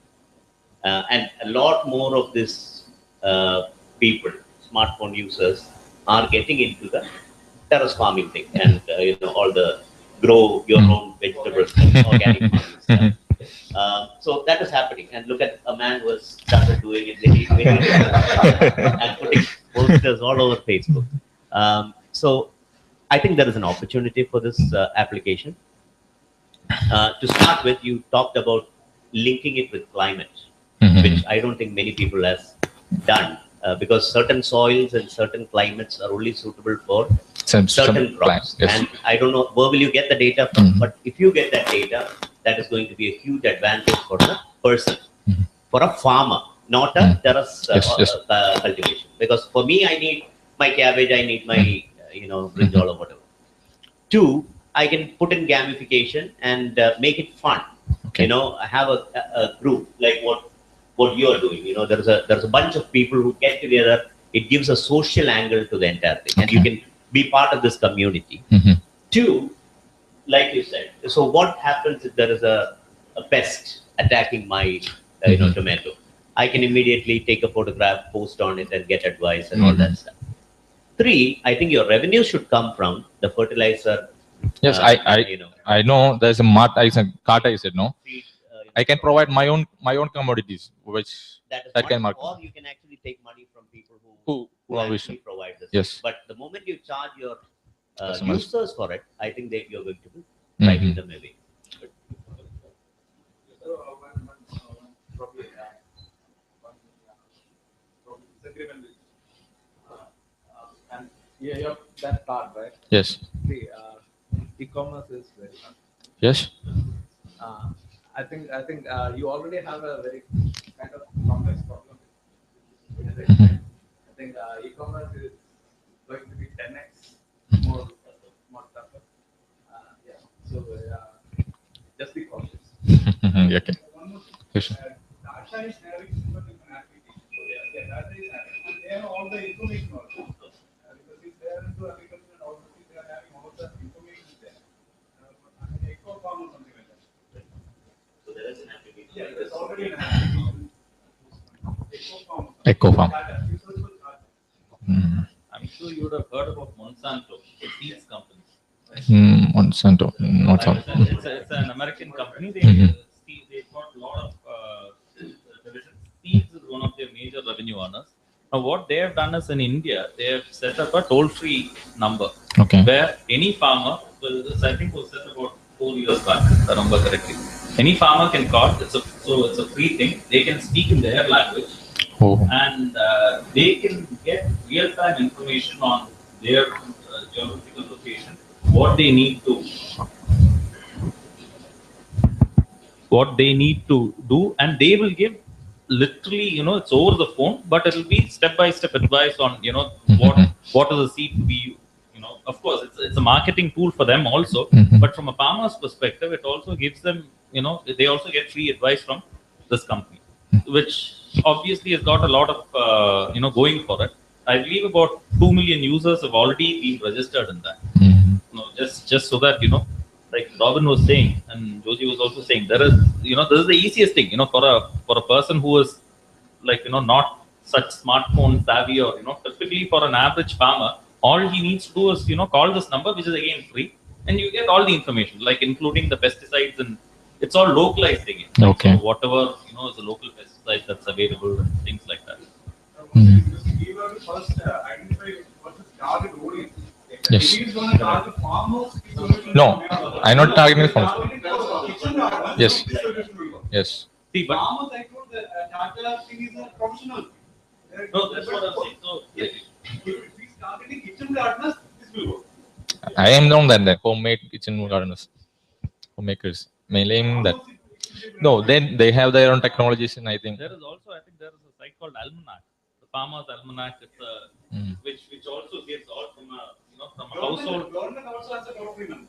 and a lot more of this people, smartphone users, are getting into the terrace farming thing and all the grow your own vegetables, organic farming stuff. So that is happening. And look at a man who has started doing it and putting posters all over Facebook. So I think there is an opportunity for this application. To start with, you talked about linking it with climate, which I don't think many people has done, because certain soils and certain climates are only suitable for certain crops. Yes. And I don't know where will you get the data from, but if you get that data, that is going to be a huge advantage for the person, for a farmer, not a terrace cultivation. Because for me, I need my cabbage, I need my brinjal or whatever. Two, I can put in gamification and make it fun. Okay. Have a group like what you are doing. There's a bunch of people who get together. It gives a social angle to the entire thing, and you can be part of this community. Two, like you said, so what happens if there is a pest attacking my tomato? I can immediately take a photograph, post on it, and get advice and all that stuff. Three, I think your revenue should come from the fertilizer. Yes, I know there's a cart. I said no. I can provide my own commodities, which that can market. Or you can actually take money from people who actually provide this. Yes. But the moment you charge your users for it, I think that you're going to be driving them away. Yeah, that part, right? Yes. See, e-commerce is very hard. Yes. I think you already have a very kind of complex problem. I think e-commerce is going to be 10x more tougher. Yeah. So just be cautious. Okay. Yes. Data is having super different applications. Yeah, data is having, and they have all the information also. Because if they are into agriculture and all the things, they are having all the information there. Eco farm or something like that. So there is an application. Yeah, there's already an application. Eco farm. I'm sure you would have heard about Monsanto, the seeds company. Monsanto, not some. It's an American company. They've got a lot of divisions. Seeds is one of their major revenue earners. Now, what they have done is in India, they have set up a toll-free number where any farmer, this I think was set about 4 years back, if I remember correctly. Any farmer can call. It's a free thing. They can speak in their language, and they can get real-time information on their geographical location, what they need to do, and they will give literally, it's over the phone, but it'll be step-by-step advice on, what is the seed to be. Of course, it's a marketing tool for them also, but from a farmer's perspective, it also gives them, they also get free advice from this company, which obviously has got a lot of, going for it. I believe about 2 million users have already been registered in that. Just so that, like Robin was saying, and Joji was also saying, this is the easiest thing, for a person who is like, not such smartphone savvy, or, typically for an average farmer, all he needs to do is, call this number, which is again free, and you get all the information, like including the pesticides, and it's all localized again. Okay. So whatever, is a local pesticide that's available and things like that. You have to first identify what is target audience. Yes. If it's going to target farmers, it's going to No, I'm not targeting farmers. Yes. Yes. See, but farmers, I told the Tata thing is a professional. no, that's what I'm saying. So, if he's targeting kitchen gardeners, this will work. I am known that homemade kitchen gardeners, homemakers, mainly aiming that. No, then they have their own technologies, and I think. there is also, I think there is a site called Almanac, the Farmer's Almanac. It's a which also gives all from a household. Government also has a toll-free number.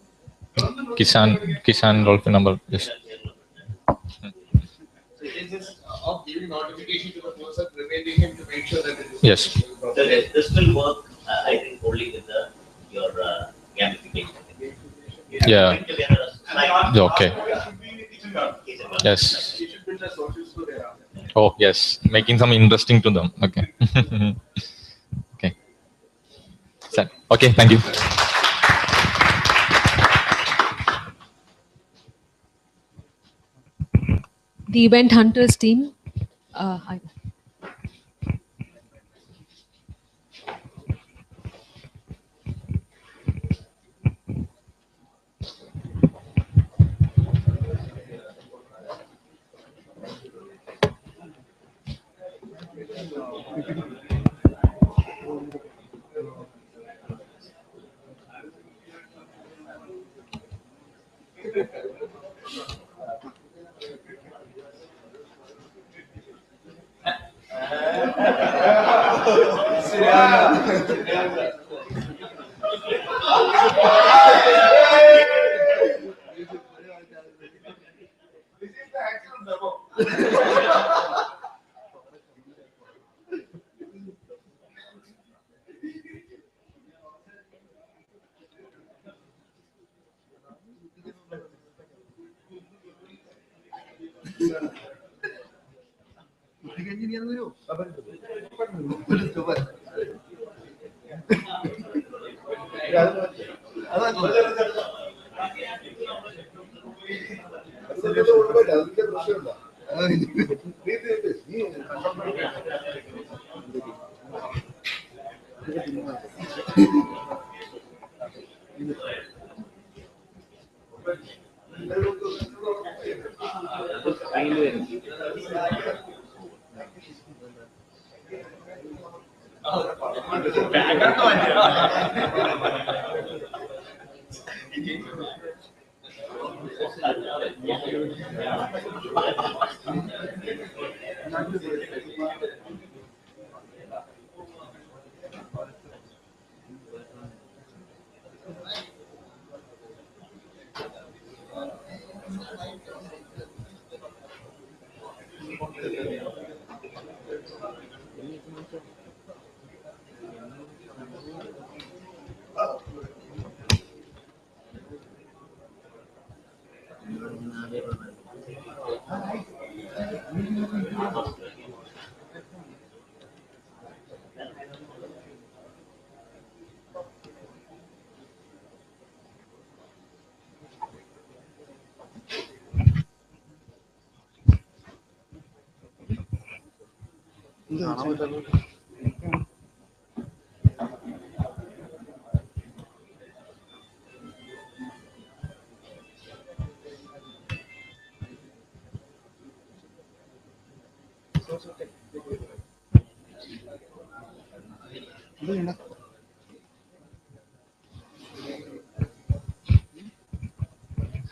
Kisan toll-free number. Yes. So it is just of giving notification to the person, reminding him to make sure that it is. Yes. So this will work, I think, only with your gamification. Yeah. Bring together a slide. Okay. Yes. You should build a social store thereafter. Oh, yes. Making some interesting to them. Okay. Okay. Okay. Thank you. The event hunters team. Hi.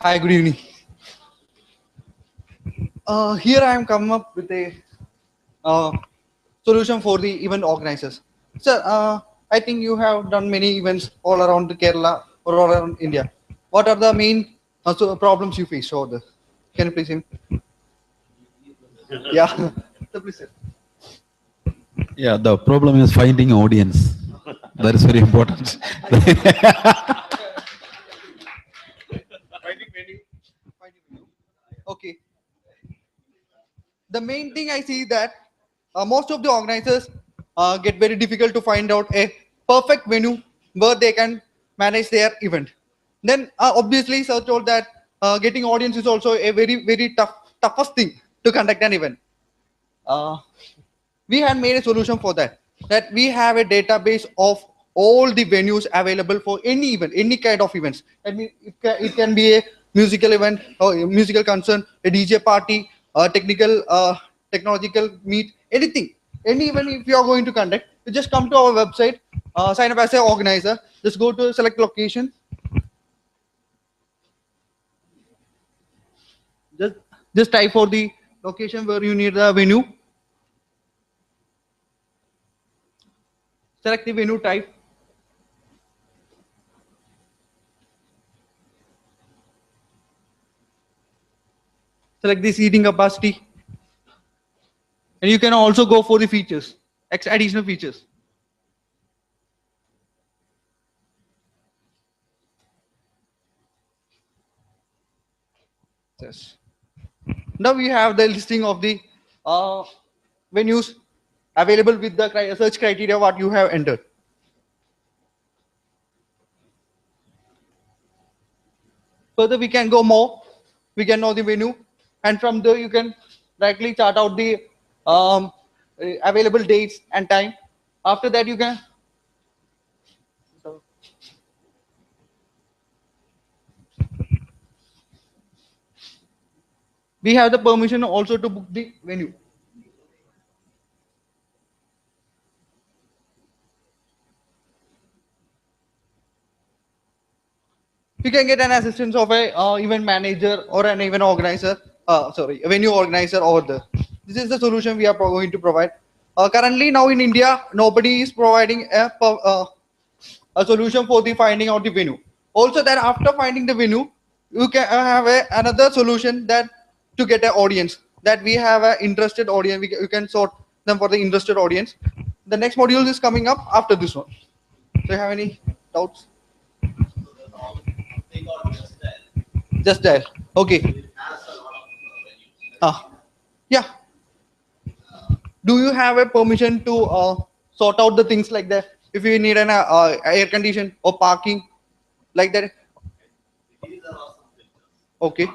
Hi, good evening. Here I am come up with a solution for the event organizers. Sir, I think you have done many events all around Kerala or all around India. What are the main problems you face over there? Can you please hear me? Yeah. So please, sir. Yeah, the problem is finding audience. That is very important. Okay. The main thing I see that most of the organizers get very difficult to find out a perfect venue where they can manage their event. Then obviously, sir told that getting audience is also a very toughest thing to conduct an event. We had made a solution for that. That we have a database of all the venues available for any event, any kind of events. I mean, it can be a musical event or a musical concert, a DJ party, a technological meet, anything. Any event if you are going to conduct, you just come to our website, sign up as an organizer, just go to select location. Just type for the location where you need the venue. Select the venue type. Select the seating capacity. And you can also go for the features, additional features. Yes. Now we have the listing of the venues available with the search criteria what you have entered. Further, we can go more. We can know the venue, and from there you can directly chart out the available dates and time. After that, you can. We have the permission also to book the venue. You can get an assistance of a event manager or an event organizer. Sorry, a venue organizer over there. This is the solution we are going to provide. Currently, now in India, nobody is providing a solution for the finding out the venue. Also, that after finding the venue, you can have another solution that to get an audience. That we have an interested audience. You can sort them for the interested audience. The next module is coming up after this one. Do you have any doubts? Just that. Okay. Yeah. Do you have a permission to sort out the things like that? If you need an air condition or parking, like that. Okay.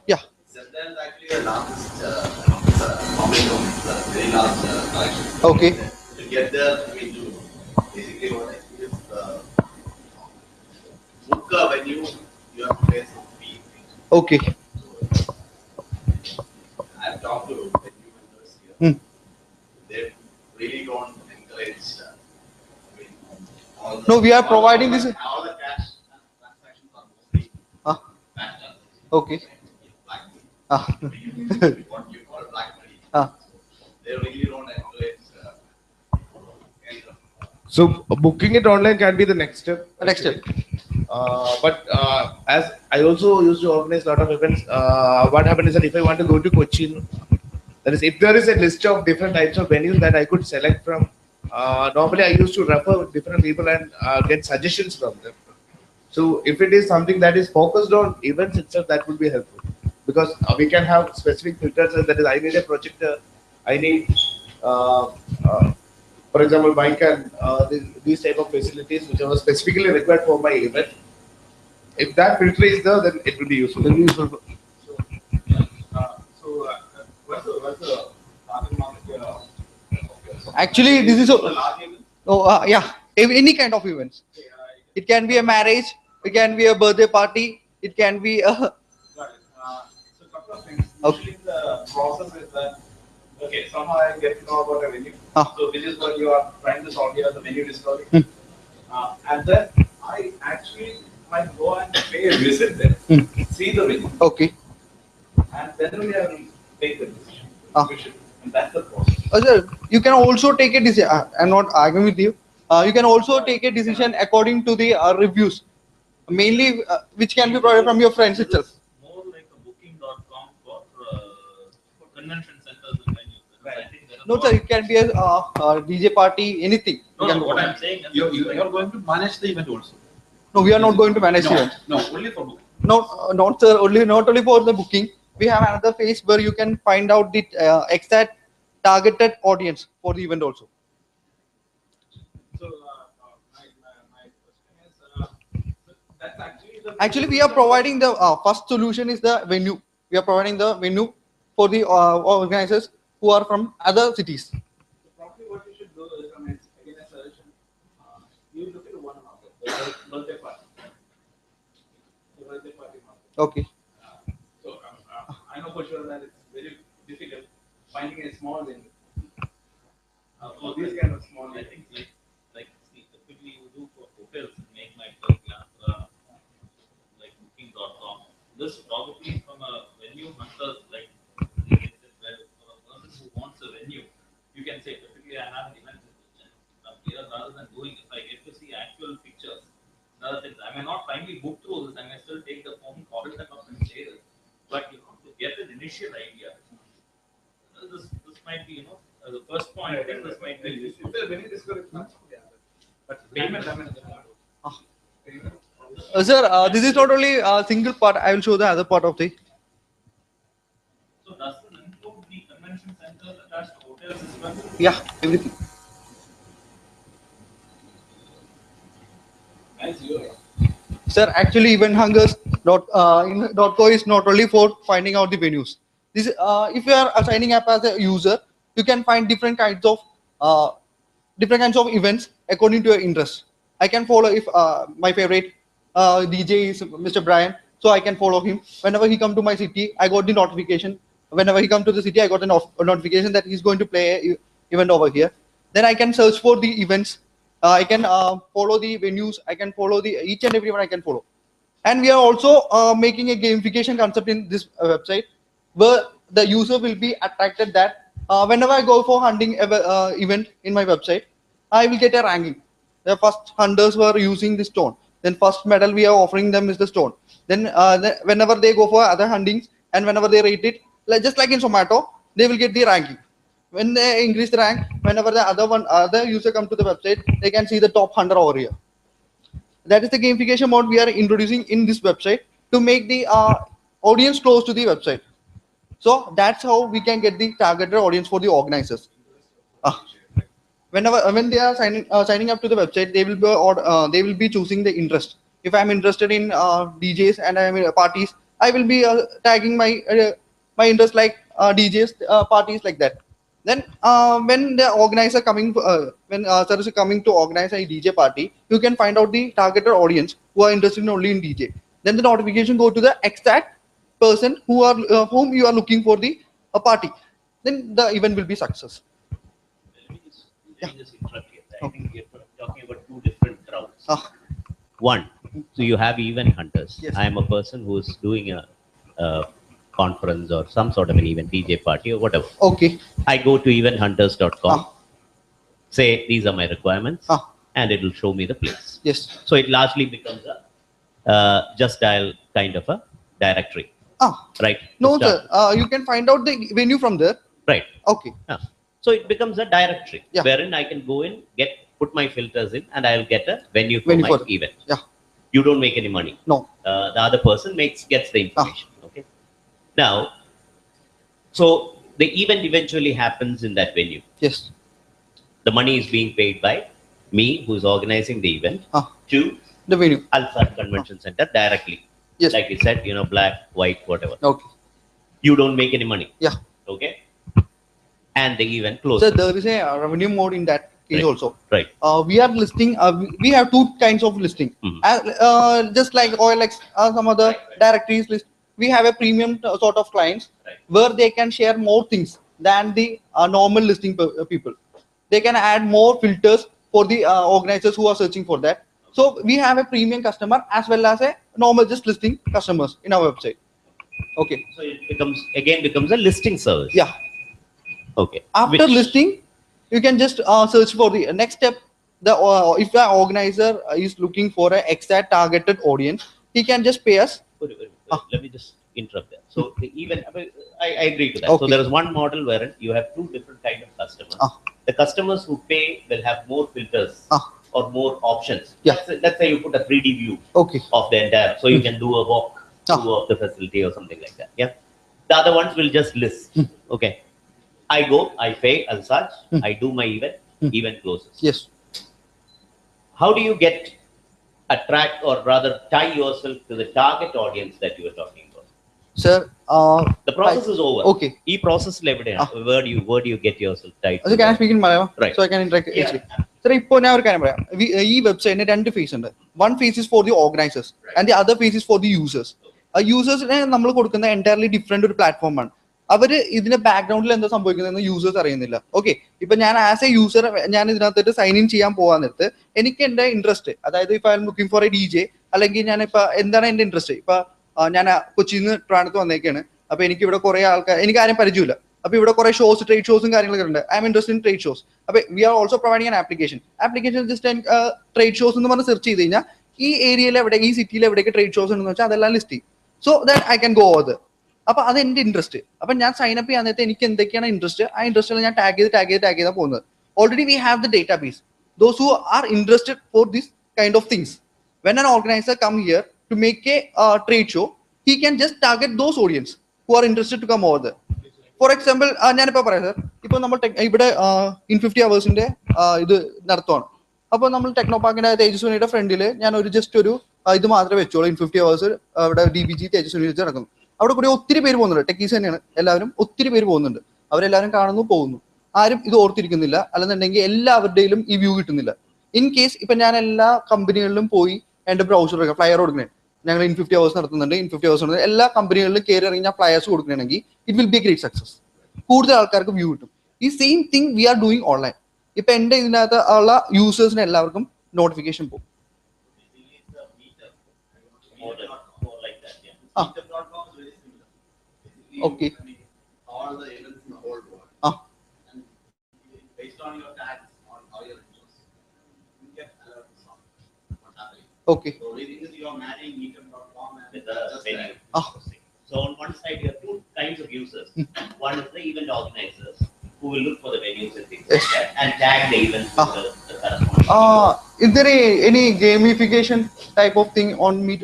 Yeah. There's actually a last, very last collection. Okay. To get there, I mean, to basically what I see is book a venue, you have to pay some fee. Okay. I've talked to venue vendors here. They really don't encourage. I mean, all the, No, we are providing this. All the cash transactions are mostly cash transactions. Okay. What you call black money. They really don't encourage. So booking it online can be the next step. Next step. But as I also used to organize a lot of events, what happened is that if I want to go to Cochin, that is, if there is a list of different types of venues that I could select from, normally I used to refer with different people and get suggestions from them. So if it is something that is focused on events itself, that would be helpful, because we can have specific filters. That is, I need a projector, I need, for example, mic and these type of facilities which are specifically required for my event. If that filter is there, then it will be useful. What's the target market? Actually, this is yeah, any kind of events. It can be a marriage, it can be a birthday party, it can be a. So a couple of things. Usually the process is that, okay, somehow I get to know about a venue. So which is what you are trying to solve here, the venue discovery. And then I actually might go and pay a visit there, see the venue. Okay. And then we have to take the decision. And that's the process. Sir, you can also take a decision. I'm not arguing with you. You can also take a decision according to the reviews, mainly which can be provided from your friends itself. More like a booking.com for convention centers and venues. I think there are No, sir, it can be a DJ party, anything. No, what I'm saying is you're going to manage the event also. No, we are not going to manage the event. No, only for booking. No, not sir. Not only for the booking. We have another phase where you can find out the exact targeted audience for the event also. So my question is, that's Actually, we are providing the first solution is the venue. We are providing the venue for the organizers who are from other cities. So probably what you should do is, I mean, again a suggestion, you look at one market, the birthday party. The birthday party market. Okay. So I know for sure that it's very difficult finding a small venue. For these kind of small, I think like typically you do for hotels, make my class like booking.com. This probably from a venue hunter, like for a person who wants a venue, you can say typically I have an event here rather than doing, if I get to see actual pictures, other things. I may not finally book through this, I may still take the phone, call them up and say this. But you know, to get an initial idea, this might be, the first point, I think this might be useful. It's a very discouraged match. But payment, I mean, Sir, this is not only a single part. I will show the other part of the. So does this include the convention centers attached to hotels as well? Yeah, everything. Nice view. Sir, actually, eventhunters.co is not only for finding out the venues. This, if you are signing up as a user, you can find different kinds of events according to your interest. I can follow if my favorite DJ is Mr. Brian, so I can follow him. Whenever he come to my city, I got the notification. Whenever he come to the city, I got a notification that he's going to play a event over here. Then I can search for the events. I can follow the venues. I can follow each and every one I can follow. And we are also making a gamification concept in this website where the user will be attracted that whenever I go for hunting event in my website, I will get a ranking. The first hunters were using the stone. Then first medal we are offering them is the stone. Then whenever they go for other huntings and whenever they rate it, just like in Zomato, they will get the ranking. When they increase the rank, whenever the other user come to the website, they can see the top hunter over here. That is the gamification mode we are introducing in this website to make the audience close to the website. So that's how we can get the targeted audience for the organizers. When they are signing up to the website, they will be choosing the interest. If I'm interested in DJs and I'm in parties, I will be tagging my interest like DJs, parties like that. Then when the organizer coming, when service is coming to organize a DJ party, you can find out the targeted audience who are interested only in DJ. Then the notification go to the exact person whom you are looking for the party. Then the event will be success. Let me just interrupt here. I think you're talking about two different crowds. One, so you have event hunters. Yes. I am a person who is doing a conference or some sort of an event, DJ party or whatever. Okay. I go to eventhunters.com, say these are my requirements, and it will show me the place. Yes. So it largely becomes a just dial kind of a directory. Right? No, sir. You can find out the venue from there. Right. Okay. So it becomes a directory wherein I can go in, put my filters in, and I'll get a venue for my event. Yeah. You don't make any money. No. The other person gets the information. Okay. Now, so the event eventually happens in that venue. Yes. The money is being paid by me, who's organizing the event, to the venue, Alpha Convention Center directly. Yes. Like you said, black, white, whatever. Okay. You don't make any money. Yeah. Okay. And the event closes. So there is a revenue mode in that case also. Right. We are listing. We have two kinds of listing. Just like OLX, some other directories list. We have a premium sort of clients where they can share more things than the normal listing people. They can add more filters for the organizers who are searching for that. So we have a premium customer as well as a normal just listing customers in our website. Okay. So it becomes a listing service. Yeah. Okay. After listing, you can just search for the next step. If the organizer is looking for an exact targeted audience, he can just pay us. Let me just interrupt there. So the event, I agree to that. Okay. So there is one model where you have two different kind of customers. The customers who pay will have more filters or more options. Yeah. Let's say you put a 3D view of the entire, so you can do a walk through of the facility or something like that. Yeah. The other ones will just list. Okay. I go, I pay as such, I do my event closes. Yes. How do you attract or rather tie yourself to the target audience that you are talking about? Sir, the process is over. Okay. E process where do you get yourself tied? So can I speak in Malayalam? Right. So I can interact. Yeah. Sir, ഇപ്പോൾ ഞാൻ ഒരു കാര്യം പറയാം. ഈ വെബ്സൈറ്റിന് രണ്ട് face ഉണ്ട്. One phase is for the organizers and the other phase is for the users. Usersനെ നമ്മൾ കൊടുക്കുന്ന entirely different ഒരു പ്ലാറ്റ്ഫോമാണ്. അവര് ഇതിന്റെ ബാക്ക്ഗ്രൗണ്ടിൽ എന്താ സംഭവിക്കുന്നതെന്ന് യൂസേഴ്സ് അറിയുന്നില്ല. ഓക്കെ, ഇപ്പൊ ഞാൻ ആസ് എ യൂസർ ഞാൻ ഇതിനകത്ത് സൈൻ ഇൻ ചെയ്യാൻ പോകാൻ നേരത്ത് എനിക്ക് എന്റെ ഇൻട്രസ്റ്റ്, അതായത് ഇപ്പൊ I am looking for A DJ, അല്ലെങ്കിൽ ഞാൻ ഇപ്പൊ എന്താണ് എന്റെ ഇൻട്രസ്റ്റ്, ഇപ്പൊ ഞാൻ കൊച്ചിയിൽ നിന്ന് ട്രാൻഡത്ത് വന്നേക്കാണ്. അപ്പൊ എനിക്ക് ഇവിടെ കുറെ ആൾക്കാർ, എനിക്ക് ആരും പരിചയമില്ല. അപ്പൊ ഇവിടെ കുറെ ട്രേഡ് ഷോസും കാര്യങ്ങളൊക്കെ ഉണ്ട്. I'm interest in trade shows. അപ്പൊ we are also providing an application just trade shows എന്ന് പറഞ്ഞ് സെർച്ച് ചെയ്ത് കഴിഞ്ഞാൽ ഈ ഏരിയയിൽ എവിടെ, ഈ സിറ്റിയിൽ എവിടെയൊക്കെ ട്രേഡ് ഷോസ് ഉണ്ടെന്ന് വെച്ചാൽ അതെല്ലാം ലിസ്റ്റ് ചെയ്യും. So that I can go over. അപ്പൊ അത് എന്റെ ഇൻട്രസ്റ്റ്. അപ്പൊ ഞാൻ സൈൻ അപ്പ് ചെയ്യാൻ നേരത്തെ എനിക്ക് എന്തൊക്കെയാണ് ഇൻട്രസ്റ്റ്, ആ ഇൻട്രസ്റ്റ് ഞാൻ ടാഗ് ചെയ്താ പോകുന്നത്. Already we have the database. Those who are interested for this kind of things, when an organiser come here to make a trade show, he can just target those audience who are interested to come over there. For example, ഞാനിപ്പോ പറയാം sir, ഇപ്പൊ നമ്മൾ ഇവിടെ In50hrs ഇത് നടത്തുവാണ്. അപ്പൊ നമ്മൾ techno പാർക്കിന്റെ തേജസ്വിനിയുടെ ഫ്രണ്ടില് ഞാൻ ഒരു ജസ്റ്റ് ഒരു ഇത് മാത്രമേ വെച്ചോളൂ In50 hours അവിടെ DBG തേജസ്വിനി വെച്ച് നടക്കുന്നു. അവിടെ കൂടി ഒത്തിരി പേര് പോകുന്നുണ്ട്, ടെക്കീസ് തന്നെയാണ് എല്ലാവരും, ഒത്തിരി പേര് പോകുന്നുണ്ട്. അവരെല്ലാവരും കാണുന്നു പോകുന്നു, ആരും ഇത് ഓർത്തിരിക്കുന്നില്ല. അല്ലെന്നുണ്ടെങ്കിൽ എല്ലാവരുടെയും ഈ വ്യൂ കിട്ടുന്നില്ല. ഇൻ കേസ് ഇപ്പൊ ഞാൻ എല്ലാ കമ്പനികളിലും പോയി എന്റെ ബ്രൗസർ ഫ്ലയർ കൊടുക്കണേ, ഞങ്ങൾ In50 hours നടത്തുന്നുണ്ട്, In50 hours എല്ലാ കമ്പനികളിലും കയറി ഇറങ്ങി ഞാൻ ഫ്ലയേഴ്സ് കൊടുക്കണമെങ്കിൽ it will be A great success. കൂടുതൽ ആൾക്കാർക്ക് വ്യൂ കിട്ടും. ഈ same thing we are doing online. ഇപ്പൊ എന്റെ ഇതിനകത്ത് ഉള്ള യൂസേഴ്സിന് എല്ലാവർക്കും നോട്ടിഫിക്കേഷൻ പോകും. Okay. All the events in the whole world. And based on your tags on how your interests, you get alerts on what's happening. Okay. So within this, you are marrying meetup.com and with the just venue. Ah. So on one side, you have two kinds of users. One is the event organizers who will look for the venues and things like that and tag the events with the corresponding. Is there any gamification type of thing on Meet?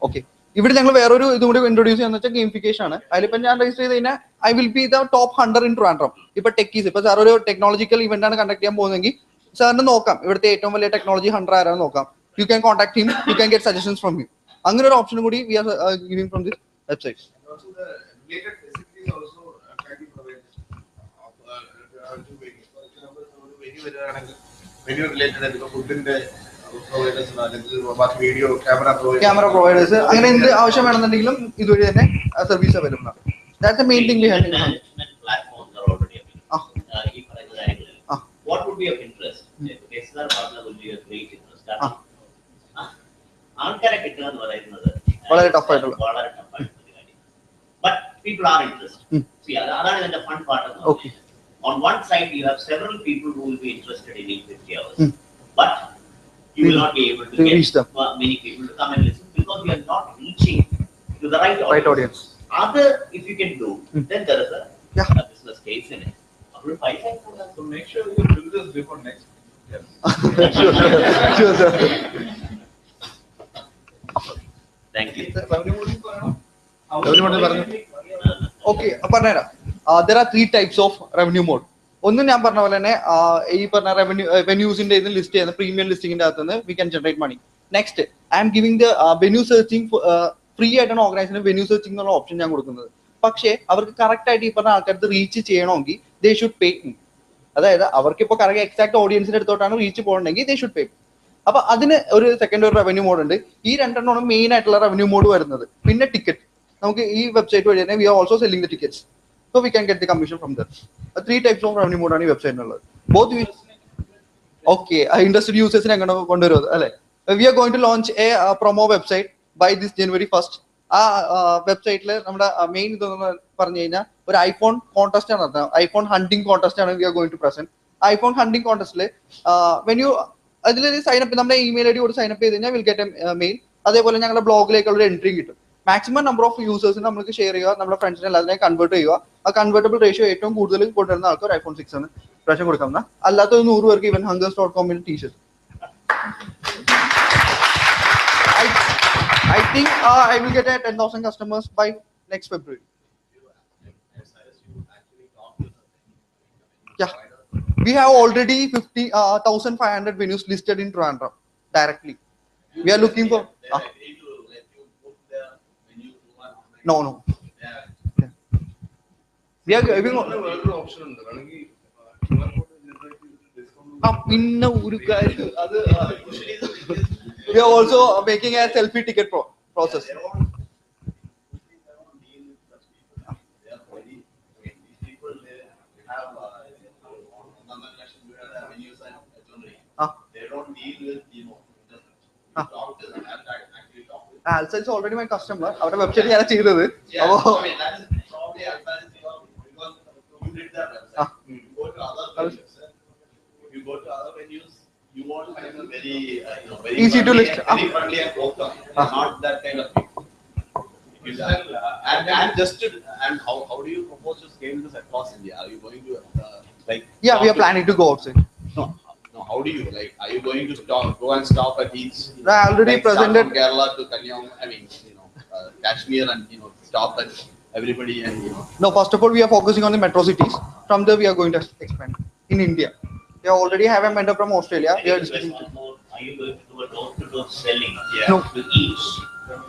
Okay. ഇവിടെ ഞങ്ങൾ വേറൊരു ഇതും കൂടി introduce ചെയ്യാന്ന് വെച്ചാൽ gamification ആണ്. അതിലിപ്പോൾ ഞാൻ രജിസ്റ്റർ ചെയ്ത് കഴിഞ്ഞാൽ I will be the top 100 in Trivandrum. ഇപ്പൊ ടെക്കീസ്, ഇപ്പൊ സാർ ഒരു ടെക്നോളജിക്കൽ ഇവന്റ് ആണ് കണ്ടക്ട് ചെയ്യാൻ പോകുന്നതെങ്കിൽ സാറിന് നോക്കാം ഇവിടുത്തെ ഏറ്റവും വലിയ ടെക്നോളജി 100 ആരാന്ന് നോക്കാം. You can contact him, you can get suggestions from him. അങ്ങനെ ഒരു ഓപ്ഷൻ കൂടി we are giving from this website. Also the related facilities also can be provided to venues. For example, ഒരു venue വരികയാണെങ്കിൽ venue related ആയിട്ടുള്ള ഫുഡിന്റെ providers അല്ലെങ്കിൽ video camera providers അങ്ങനെ എന്ത് ആവശ്യം വേണമെന്നുണ്ടെങ്കിലും ഇതുവഴി തന്നെ സർവീസ് അവൈലബിൾ ആണ്. That's the main thing we have. Management platforms are already available. What would be of interest? SR partner will be a great interest. ആൾക്കാരെ കിട്ടുക എന്ന് പറയുന്നത് വളരെ ടഫ് ആയിട്ടുള്ള but people are interested. See, അതാണ് ഇതിന്റെ fun part of it. On one side you have several people who will be interested in In50 hours, but you will not be able to get many people to come and listen because we are not reaching to the right audience. Other, if you can do, then there is a business case in it. So make sure you do this before next. Yes. Sure, sir. Thank you. Okay, പറഞ്ഞുതരാം. There are 3 types of revenue mode. ഒന്ന് ഞാൻ പറഞ്ഞ പോലെ തന്നെ ഈ പറഞ്ഞ വെന്യൂസിന്റെ ഇത് list ചെയ്യുന്ന പ്രീമിയം ലിസ്റ്റിംഗിന്റെ അകത്ത് നിന്ന് we can generate money. Next I'm giving the venue searching free ആയിട്ടാണ് ഓർഗനൈസേഷൻ വെന്യൂ സെർച്ചിങ് എന്നുള്ള ഓപ്ഷൻ ഞാൻ കൊടുക്കുന്നത്. പക്ഷേ അവർക്ക് കറക്റ്റ് ആയിട്ട് ഈ പറഞ്ഞ ആൾക്കാർക്ക് റീച്ച് ചെയ്യണമെങ്കിൽ ദേ ഷുഡ് പേ. അതായത് അവർക്ക് ഇപ്പോൾ കറക്റ്റ് എക്സാക്ട് ഓഡിയൻസിന്റെ അടുത്തോട്ടാണ് റീച്ച് പോകണമെങ്കിൽ ദേ ഷുഡ് പേ. അപ്പൊ അതിന് ഒരു സെക്കൻഡ് ഒരു റവന്യൂ മോഡ് ഉണ്ട്. ഈ രണ്ടെണ്ണമാണ് മെയിൻ ആയിട്ടുള്ള റവന്യൂ മോഡ് വരുന്നത്. പിന്നെ ടിക്കറ്റ് നമുക്ക് ഈ വെബ്സൈറ്റ് വഴി തന്നെ we are also selling the tickets. So we can get the commission from there. 3 types of revenue mode on the website. Both we okay. Interested users ne angana konduvaru alle. We are going to launch a promo website by this January 1st. Website le nammada main idonu parnu kayna or iPhone contest aanu nadna. iPhone hunting contest aanu we are going to present. iPhone hunting contest le when you adile sign up nammada email ID odu sign up cheyidina will get a mail. അതേപോലെ ഞങ്ങളുടെ ബ്ലോഗിലേക്കുള്ള entry കിട്ടും. Maximum number of യൂസേഴ്സിന് നമുക്ക് share ചെയ്യുക, നമ്മുടെ ഫ്രണ്ട്സിനെ എല്ലാത്തിനെയും convert ചെയ്യുക. ആ കൺവേർട്ടബിൾ റേഷ്യോ ഏറ്റവും കൂടുതൽ കൊണ്ടുവരുന്ന ആൾക്കാർ iPhone 6 ആണ് പ്രാവശ്യം കൊടുക്കാവുന്ന. അല്ലാത്ത 100 പേർക്ക് ഇവൻ hungers.com T shirt. I think I will get 10,000 customers by next February. Yeah, we have already 1,500 venues listed in Toronto directly. We are looking for. No. Yeah. We are giving another option. We are also making a selfie ticket process. They don't deal with Alsa is already my customer. Our website is ചെയ്തത്. അപ്പോൾ that is probably because you did that website. You go to other venues. If you go to other venues, you won't find them very very easy to list. Very friendly and welcome. Not that kind of thing. And just to, and how do you propose to scale this across India? Are you going to like? Yeah, we are planning to go outside. No, how do you like? Are you going to go and stop at each? I already presented from Kerala to Kanyakumari. I mean, Kashmir, and stop at everybody, and No, first of all, we are focusing on the metro cities. From there, we are going to expand in India. We already have a mentor from Australia. We are discussing. Are you going to do a door-to-door selling No. to each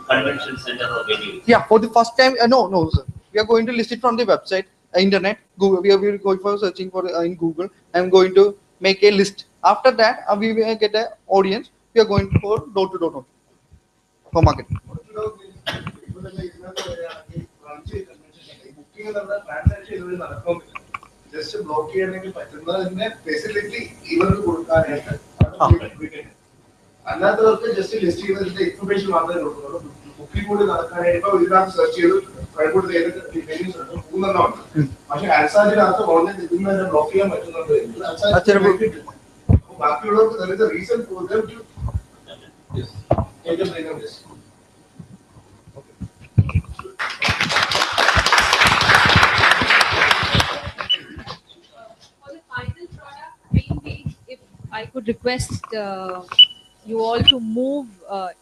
convention center or venue? Yeah, for the first time, no, sir. We are going to list it from the website, internet, Google. We are going for searching for in Google. I'm going to make a list. After that, we will get an audience. We are going for door-to-door for marketing. Just block facility even another just list information booking search there is a reason for them to take a break of this. Mainly, if I could request you all to move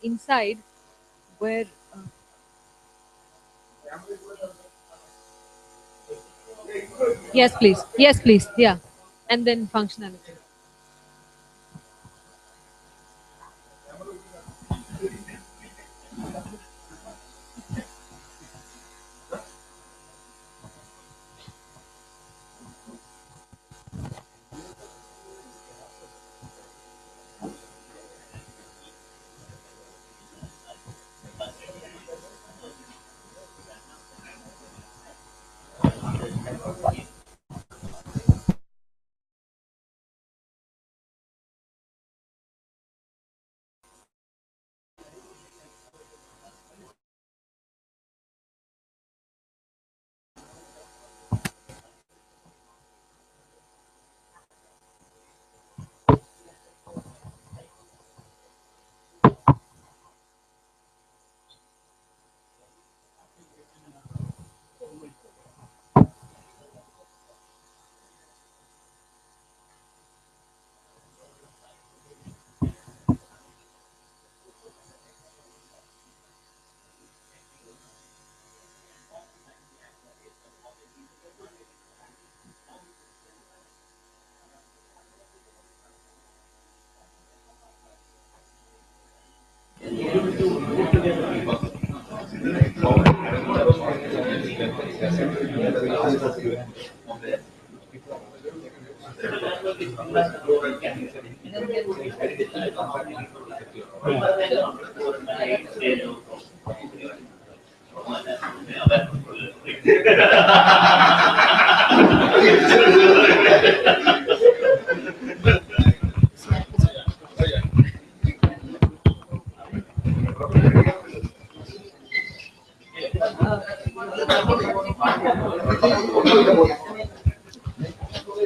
inside where. Yes, please. Yes, please. Yeah. And then functionality.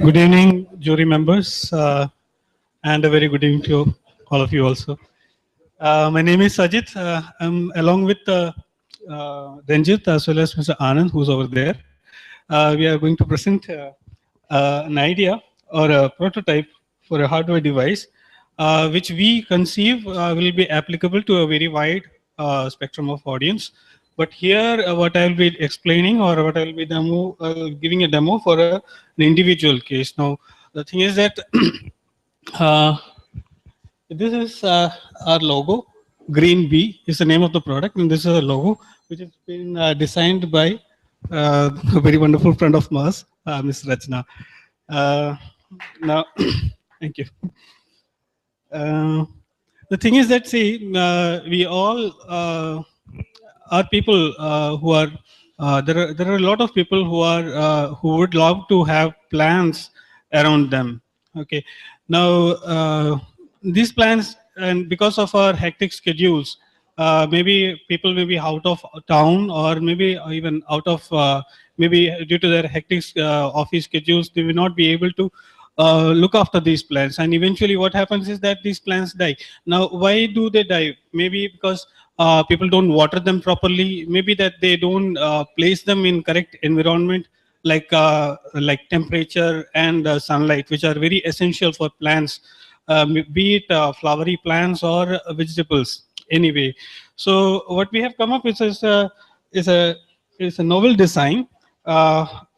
Good evening, jury members, and a very good evening to all of you also. My name is Sajid. I'm along with Ranjit as well as Mr. Anand, who's over there. We are going to present an idea or a prototype for a hardware device, which we conceive will be applicable to a very wide spectrum of audience. But here, what I will be explaining or what I will be giving a demo for an individual case. Now, the thing is that this is our logo. Green Bee is the name of the product, and this is a logo which has been designed by a very wonderful friend of ours, Ms. Rachna. Now, thank you. The thing is that, see, we all are people who are there are a lot of people who would love to have plans around them. Okay, now these plans, and because of our hectic schedules, maybe people may be out of town or maybe even out of maybe due to their hectic office schedules, they will not be able to look after these plants, and eventually what happens is that these plants die. Now, why do they die? Maybe because people don't water them properly, maybe that they don't place them in correct environment, like temperature and sunlight, which are very essential for plants, be it flowery plants or vegetables anyway. So what we have come up with is a novel design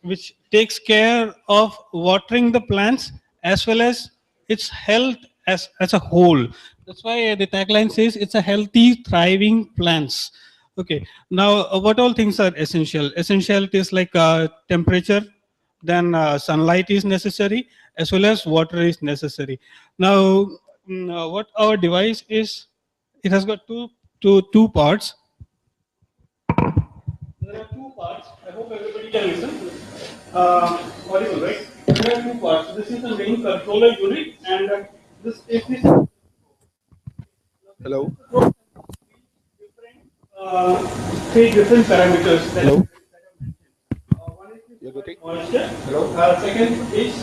which takes care of watering the plants as well as its health as a whole. That's why the tagline says it's a healthy, thriving plants. Okay. Now, what all things are essential? Essentialities like temperature, then sunlight is necessary, as well as water is necessary. Now, what our device is, it has got two parts. There are two parts. I hope everybody can listen. Audible, right? There are two parts. This is the main controller unit, and this is the Hello. three different parameters. Hello. You're getting moisture. Hello. Second is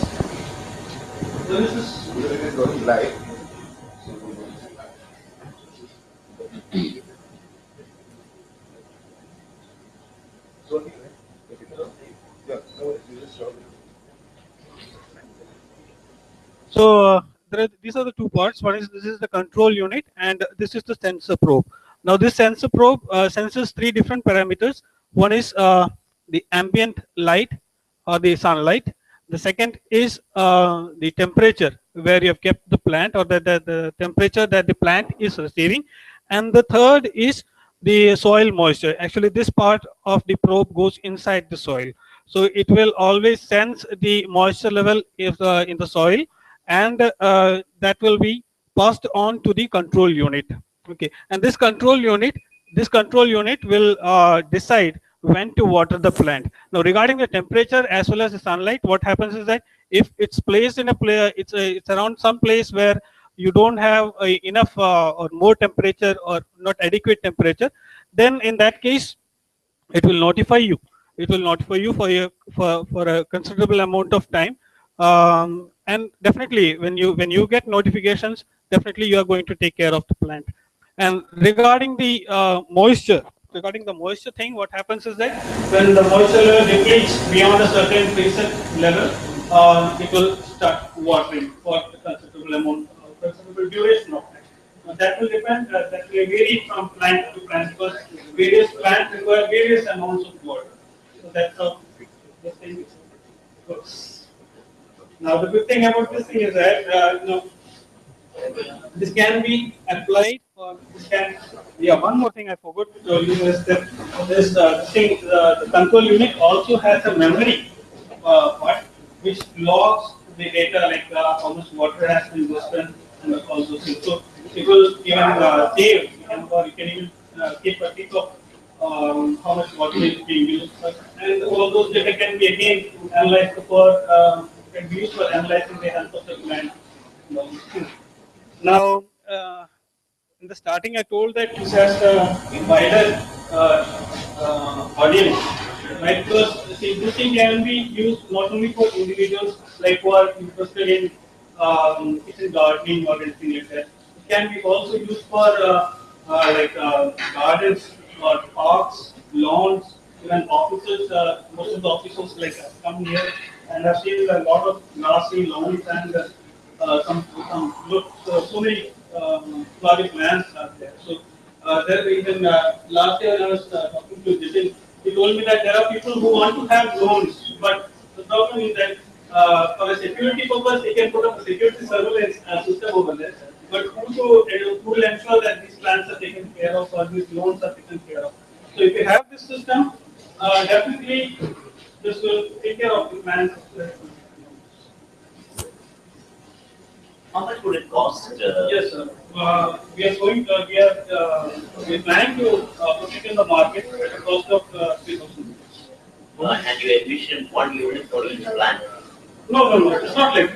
this is going live. So these are the two parts. One is this is the control unit, and this is the sensor probe. Now this sensor probe senses three different parameters. One is the ambient light or the sunlight. The second is the temperature where you have kept the plant, or the temperature that the plant is receiving. And the third is the soil moisture. Actually, this part of the probe goes inside the soil. So it will always sense the moisture level if, in the soil, and that will be passed on to the control unit. Okay, and this control unit will decide when to water the plant. Now, regarding the temperature as well as the sunlight, what happens is that if it's placed in it's around some place where you don't have enough or more temperature or not adequate temperature, then in that case it will notify you. It will notify you for a considerable amount of time, and definitely when you get notifications, definitely you are going to take care of the plant. And regarding the moisture thing, what happens is that when the moisture level depletes beyond a certain preset level, it will start watering for a considerable duration of time. Now that will depend, that will vary from plant to plant, because various plants require various amounts of water. So that's how this thing works. Now the good thing about this thing is that this can be applied, or this can. Yeah, one more thing I forgot to tell you is that this thing, the control unit also has a memory part which logs the data, like how much water has been wasted and all those things. So it will even save, or you can even keep a tick of how much water is being used, and all those data can be again analyzed can be used for analyzing the health of the plant. Now, in the starting, I told that this has a wider audience, right? Because see, this thing can be used not only for individuals like who are interested in kitchen gardening or anything like that. It can be also used for gardens or parks, lawns, even offices. Most of the offices come here, and I've seen a lot of grassy lawns and so many flowery plants are there. So there even last year when I was talking to Jitin, he told me that there are people who want to have loans, but the problem is that for a security purpose, they can put up a security surveillance system over there. But who will ensure that these plants are taken care of or these loans are taken care of? So if you have this system, definitely this will take care of the plants. How much would it cost? Yes, sir. We are planning to put it in the market at a cost of 3,000. And you envision one unit for each plant? No. It's not like.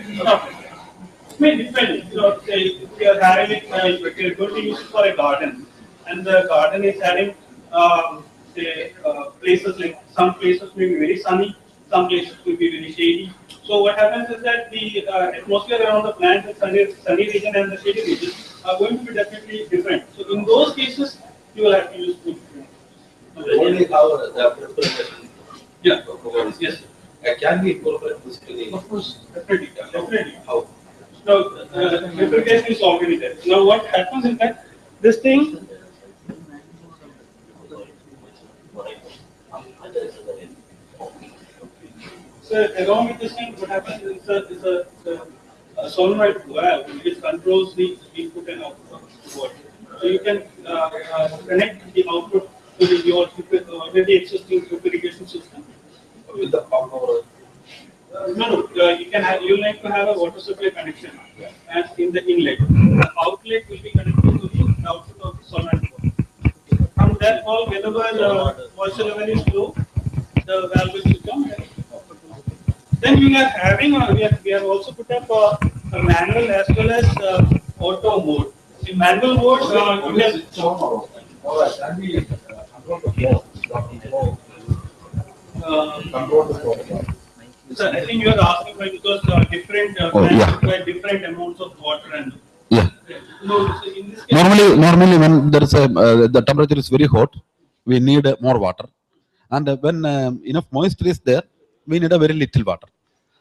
It may depend. Say if we are having it, if we are going to use it for a garden, and the garden is having places like some places may be very sunny, some places will be very shady. So what happens is that the atmosphere around the plant, the sunny region and the shady region are going to be definitely different. So in those cases, you will have to use food. Only how the preparation. Yeah. Yes. Can we incorporate this to the? Of course, definitely. How? Now, lubrication is already there. Now, what happens is that this thing. So, along with this thing, what happens is a solenoid valve which controls the input and output. water. So you can connect the output to your already existing drip irrigation system with the pump. No, you'll like to have a water supply connection and in the inlet. The outlet will be connected to the output of the solvent water. From that all, whenever the moisture level is low, the valve will switch on. Then we are having, we have also put up a manual as well as auto mode. In manual mode, you can. So I think you are asking why because different require different amounts of water and. Yeah. No, so in this case, Normally when there is the temperature is very hot, we need more water, and when enough moisture is there, we need a very little water.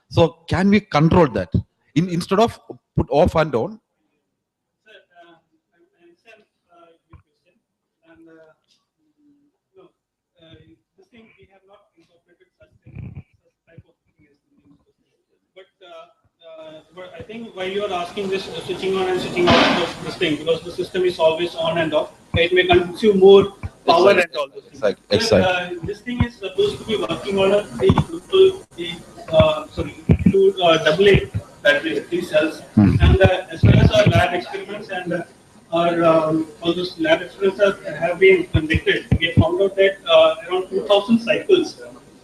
So can we control that? Instead of put off and on? This thing we have not incorporated such type of thing as but I think why you are asking this switching on and switching off of this thing, because the system is always on and off, it may consume more power and all those things. Exactly. This thing is supposed to be working on a AA battery, 3 cells, and as well as our lab experiments and all those lab experiments have been conducted. We have found out that around 2,000 cycles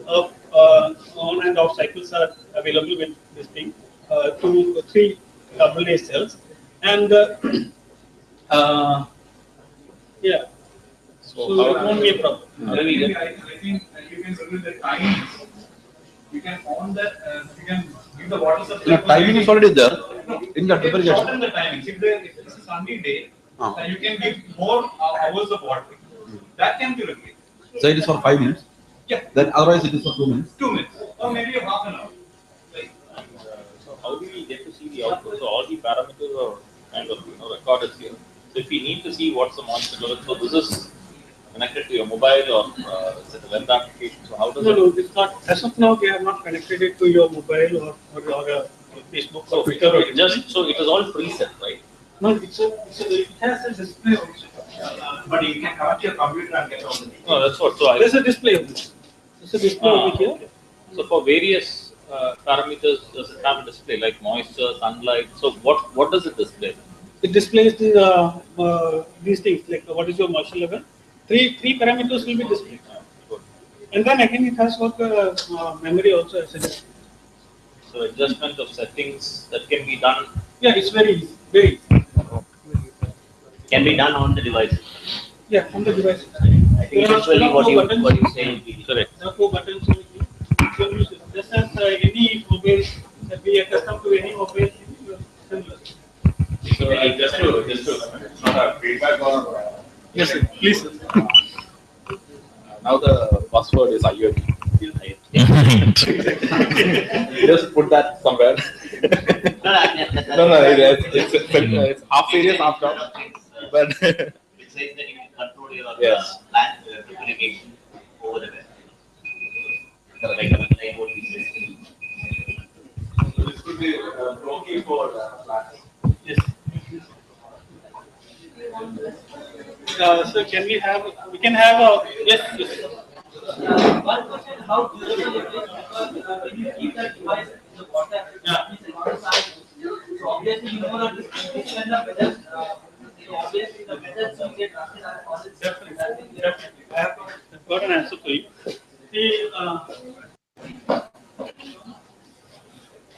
of on and off cycles are available with this thing, 2 or 3 AA cells, and yeah. So it won't be a problem. I think you can schedule the timings. You can on that. You can give the water supply. The timing is already there in the You can temperature. shorten the timings. If it's a sunny day, you can give more hours of water. That can be replaced. So it is for 5 minutes. Yeah. Then otherwise it is for 2 minutes. 2 minutes, or maybe a half an hour. So how do we get to see the output? So all the parameters are kind of recorded here. So if we need to see what's the moisture level, so this is connected to your mobile or is it a web application? So how does No, it's not. As of now, we have not connected it to your mobile or Facebook so or Twitter. it is all preset, right? No, it has a display also. But you can connect your computer and get all the data. No, that's what. So There's a display of this. There's a display over here. Okay. So for various parameters, does it have a display like moisture, sunlight? So what does it display? It displays these things like what is your moisture level. Three parameters will be displayed. And then again, it has got memory also as a display. So adjustment of settings that can be done. Yeah, it's very easy. Very easy. Can be done on the device. Yeah, on the device. I think usually what you say will be correct. There are 4 buttons over here. You can use it. Just as any mobile that we are accustomed to any mobile, similar. So just to it's not a feedback or yes, sir. Please. Sir. Now the password is IoT. Just put that somewhere. No, it's half serious, half not. But it says that you can control your plant irrigation over the web. Like what we said. So this could be pro key for plants. Yes. So can we can have a yes. One question: how do you when you keep that device in the water? So obviously you know that this when the weather, obviously the weather will get transmitted. Definitely. I've got an answer for you.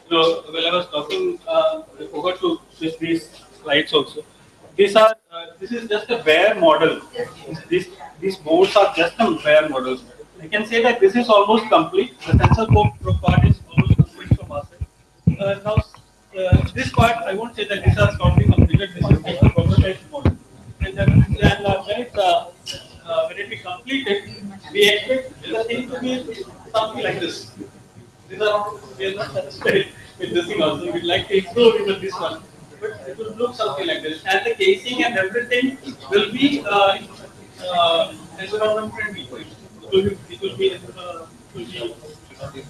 While I was talking, I forgot to switch these slides also. These are this is just a bare model. These boards are just a bare model. I can say that this is almost complete. The sensor part is almost complete from our side. Now, this part I won't say that this is totally completed. This is just a prototype model. And then when it be completed, we expect the thing to be something like this. We are not satisfied with this thing also. We'd like to improve with this one. But it will look something like this. And the casing and everything will be environment friendly.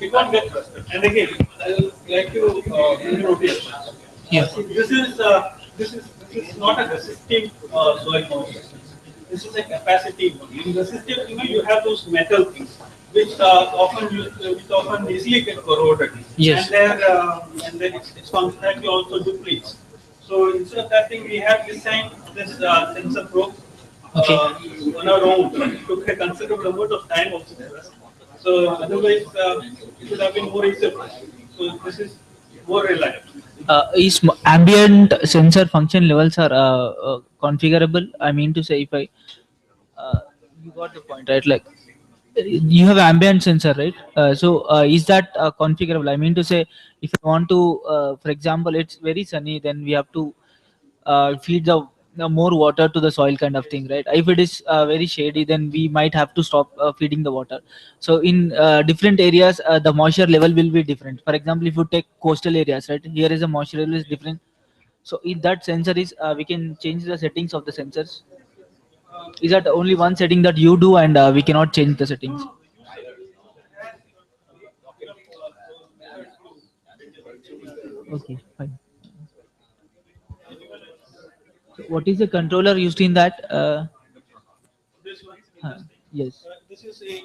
It won't get rusted. And again, I would like to notice. Yes. This is this is not a resistive soil moisture. This is a capacity only. In resistive, you have those metal things which which often easily get corroded. Yes. And then its functionality also depletes. So instead of that thing, we have designed this sensor probe Okay. on our own. It took a considerable amount of time also for us. So otherwise, it would have been more easier. So this is more reliable. Is ambient sensor function levels are configurable? I mean to say, if I you got the point, right? Like you have ambient sensor, right? So is that configurable? I mean to say, if I want to, for example, it's very sunny, then we have to feed the more water to the soil kind of thing, right? If it is very shady, then we might have to stop feeding the water. So in different areas, the moisture level will be different. For example, if you take coastal areas, right, here is a moisture level is different. So in that sensor is we can change the settings of the sensors. Is that only one setting that you do, and we cannot change the settings? Okay, fine. So what is the controller used in that? This one. Yes. This is a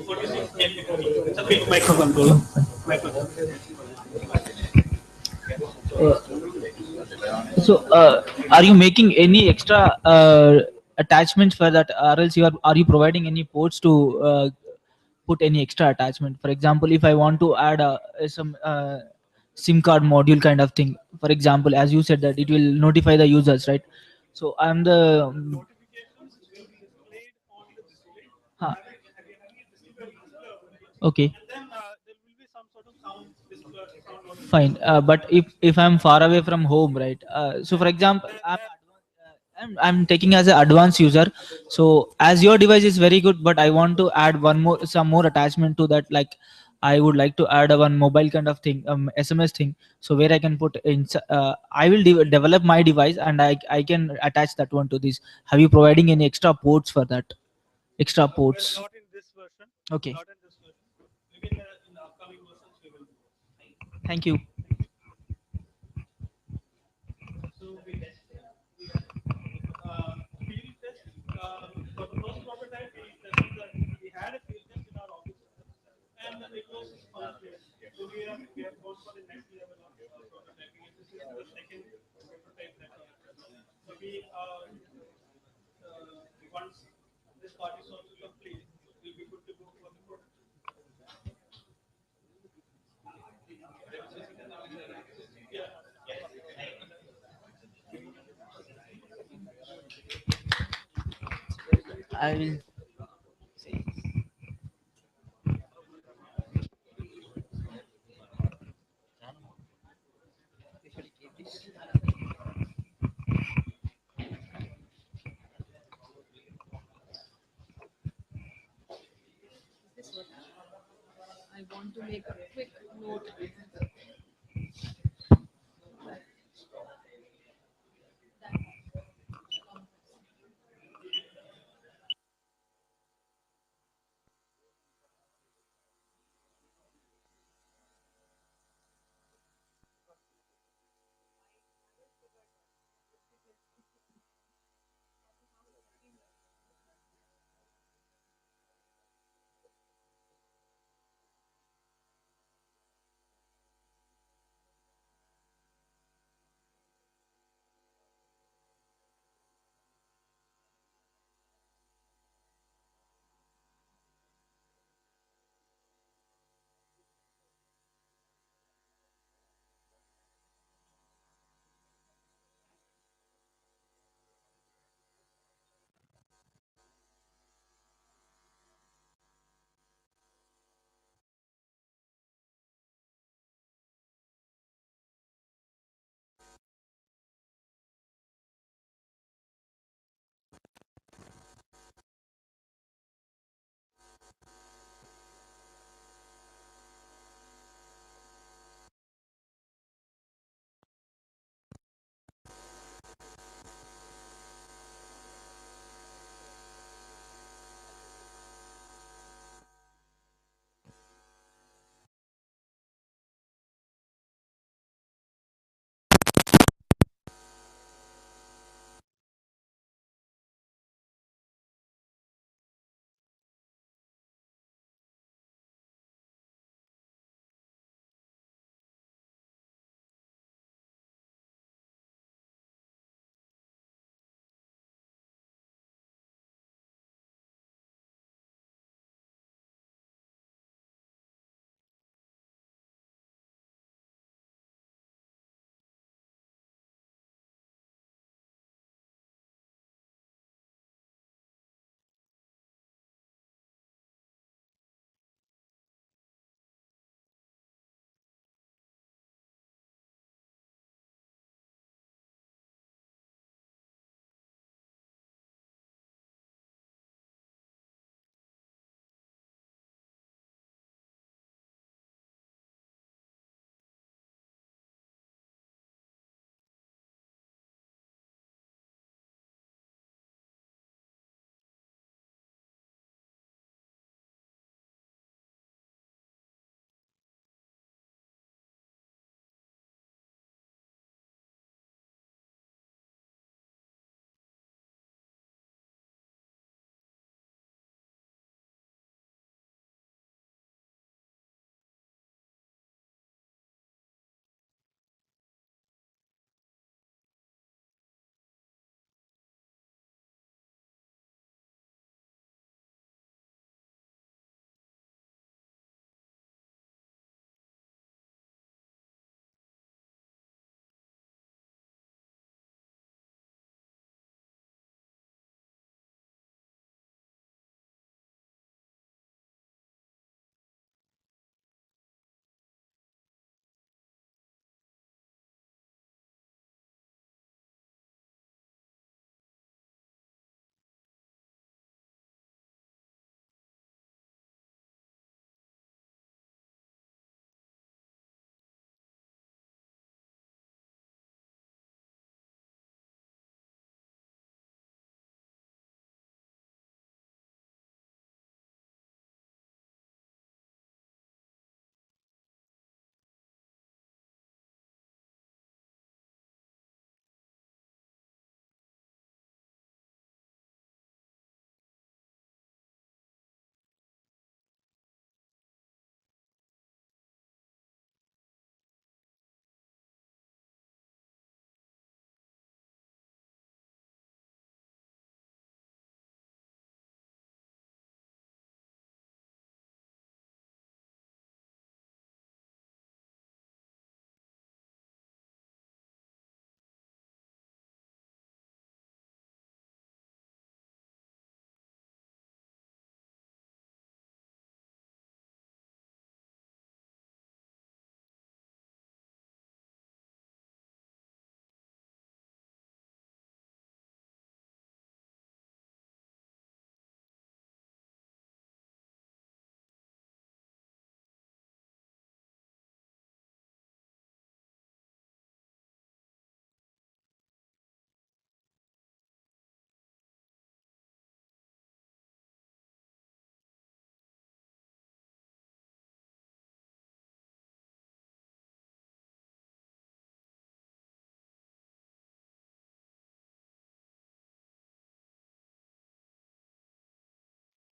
46 MPP. It's a big microcontroller. So are you making any extra attachments for that, or else are you providing any ports to put any extra attachment? For example, if I want to add some SIM card module kind of thing, for example, as you said that it will notify the users, right? So I'm the huh. Okay. Fine. But if I'm far away from home, right? So for example, I'm taking as an advanced user. So as your device is very good, but I want to add some more attachment to that. Like I would like to add a one mobile kind of thing, SMS thing. So where I can put in, I will develop my device and I can attach that one to this. Have you providing any extra ports for that? Extra ports. Not in this version. Okay. Not in this version. Maybe in the upcoming versions we will. Thank you. So we field test for the first prototype we had a field test in our office and it was functional. So we have gone for the next level of prototyping. This is the second prototype that we have done. Maybe once this part is also complete, we'll be good to go for the prototype. I will. I want to make a quick note.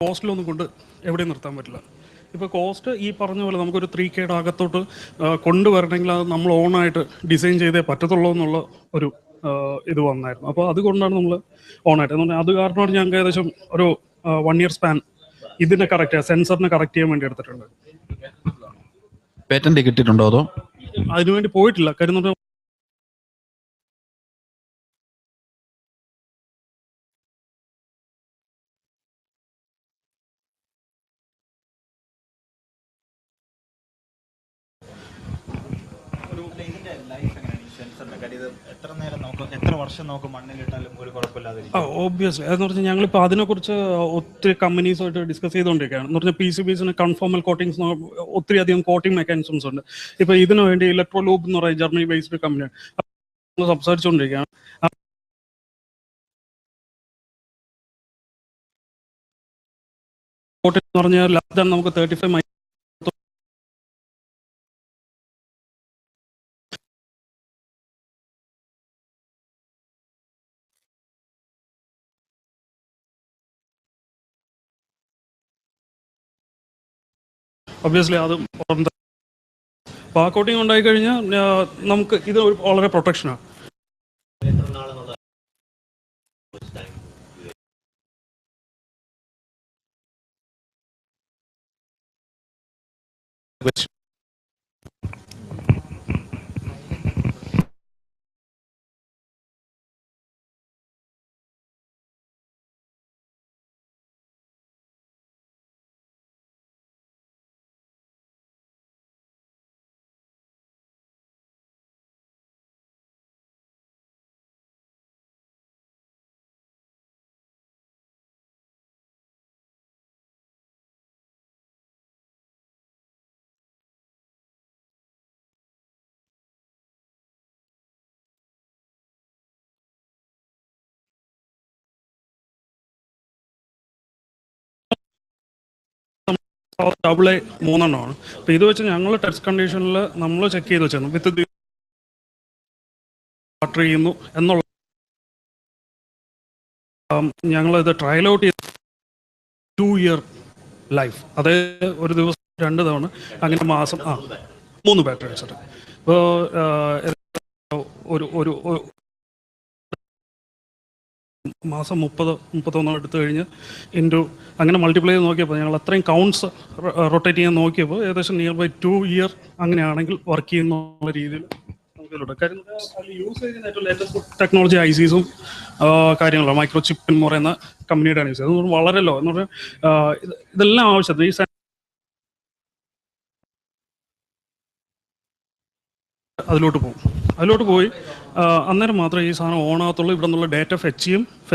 കോസ്റ്റിലൊന്നും കൊണ്ട് എവിടെയും നിർത്താൻ പറ്റില്ല. ഇപ്പോൾ cost ഈ പറഞ്ഞ പോലെ നമുക്കൊരു 3K അകത്തോട്ട് കൊണ്ടുവരണമെങ്കിൽ അത് നമ്മൾ ഓണായിട്ട് ഡിസൈൻ ചെയ്തേ പറ്റത്തുള്ളൂ എന്നുള്ള ഒരു ഇത് വന്നായിരുന്നു. അപ്പോൾ അതുകൊണ്ടാണ് നമ്മൾ ഓണായിട്ട് എന്ന് പറഞ്ഞാൽ അത് കാരണമാണ് ഞങ്ങൾക്ക് ഏകദേശം ഒരു 1 year സ്പാൻ ഇതിനെ കറക്റ്റ് ചെയ്യാൻ, സെൻസറിനെ കറക്റ്റ് ചെയ്യാൻ വേണ്ടി എടുത്തിട്ടുണ്ട്. പേറ്റന്റ് കിട്ടിയിട്ടുണ്ടോ അതോ അതിനുവേണ്ടി പോയിട്ടില്ല. കാര്യം ഓബ്വിയസ്ലി അതെന്ന് പറഞ്ഞാൽ ഞങ്ങളിപ്പോൾ അതിനെക്കുറിച്ച് ഒത്തിരി കമ്പനീസുമായിട്ട് ഡിസ്കസ് ചെയ്തുകൊണ്ടിരിക്കുകയാണ്. എന്ന് പറഞ്ഞാൽ PCBസിന് കൺഫോമൽ കോട്ടിങ്സ് ഒത്തിരി അധികം കോട്ടിംഗ് മെക്കാനിസംസ് ഉണ്ട്. ഇപ്പോൾ ഇതിനു വേണ്ടി ഇലക്ട്രോ ലൂബ് എന്ന് പറയുന്ന ജർമ്മനി ബേസ്ഡ് കമ്പനിയാണ് സംസാരിച്ചുകൊണ്ടിരിക്കുകയാണ്. കോട്ടിംഗ് എന്ന് പറഞ്ഞാൽ ലാസ്റ്റ് നമുക്ക് 35 ഒബ്വിയസ്ലി അത് അപ്പോൾ ആ കോട്ടിങ് ഉണ്ടായി കഴിഞ്ഞാൽ നമുക്ക് ഇത് വളരെ പ്രൊട്ടക്ഷനാണ്. AA 3 അപ്പോൾ ഇത് വെച്ച് ഞങ്ങൾ ടെസ്റ്റ് കണ്ടീഷനിൽ നമ്മൾ ചെക്ക് ചെയ്ത് വെച്ചായിരുന്നു വിത്ത് ബാറ്ററി ചെയ്യുന്നു എന്നുള്ള ഞങ്ങളിത് ട്രയൽ ഔട്ട് ചെയ്ത് 2 year ലൈഫ്, അതായത് ഒരു ദിവസം 2 തവണ അങ്ങനെ മാസം 3 ബാറ്ററി വെച്ചിട്ട്. ഇപ്പോൾ ഒരു മാസം 30-31 എടുത്തു കഴിഞ്ഞ് അങ്ങനെ മൾട്ടിപ്ലൈ ചെയ്ത് നോക്കിയപ്പോൾ ഞങ്ങൾ അത്രയും കൗണ്ട്സ് റൊട്ടേറ്റ് ചെയ്യാൻ നോക്കിയപ്പോൾ ഏകദേശം നിയർ ബൈ 2 year അങ്ങനെയാണെങ്കിൽ വർക്ക് ചെയ്യുന്നുള്ള രീതിയിൽ നമുക്ക് കാര്യം അതിൽ യൂസ് ചെയ്യുന്ന ഏറ്റവും ലേറ്റസ്റ്റ് ടെക്നോളജി ICസും കാര്യങ്ങളാണ്. മൈക്രോ ചിപ്പ് എന്ന് പറയുന്ന കമ്പനിയുടെ യൂസ് ചെയ്യുന്നത്. അത് വളരെ ലോ എന്ന് പറഞ്ഞാൽ ഇതെല്ലാം ആവശ്യത്തിന് ഈ അതിലോട്ട് പോയി അന്നേരം മാത്രമേ ഈ സാധനം ഓൺ ആകത്തുള്ളൂ. ഇവിടെ നിന്നുള്ള ഡേറ്റ ഫെച്ച്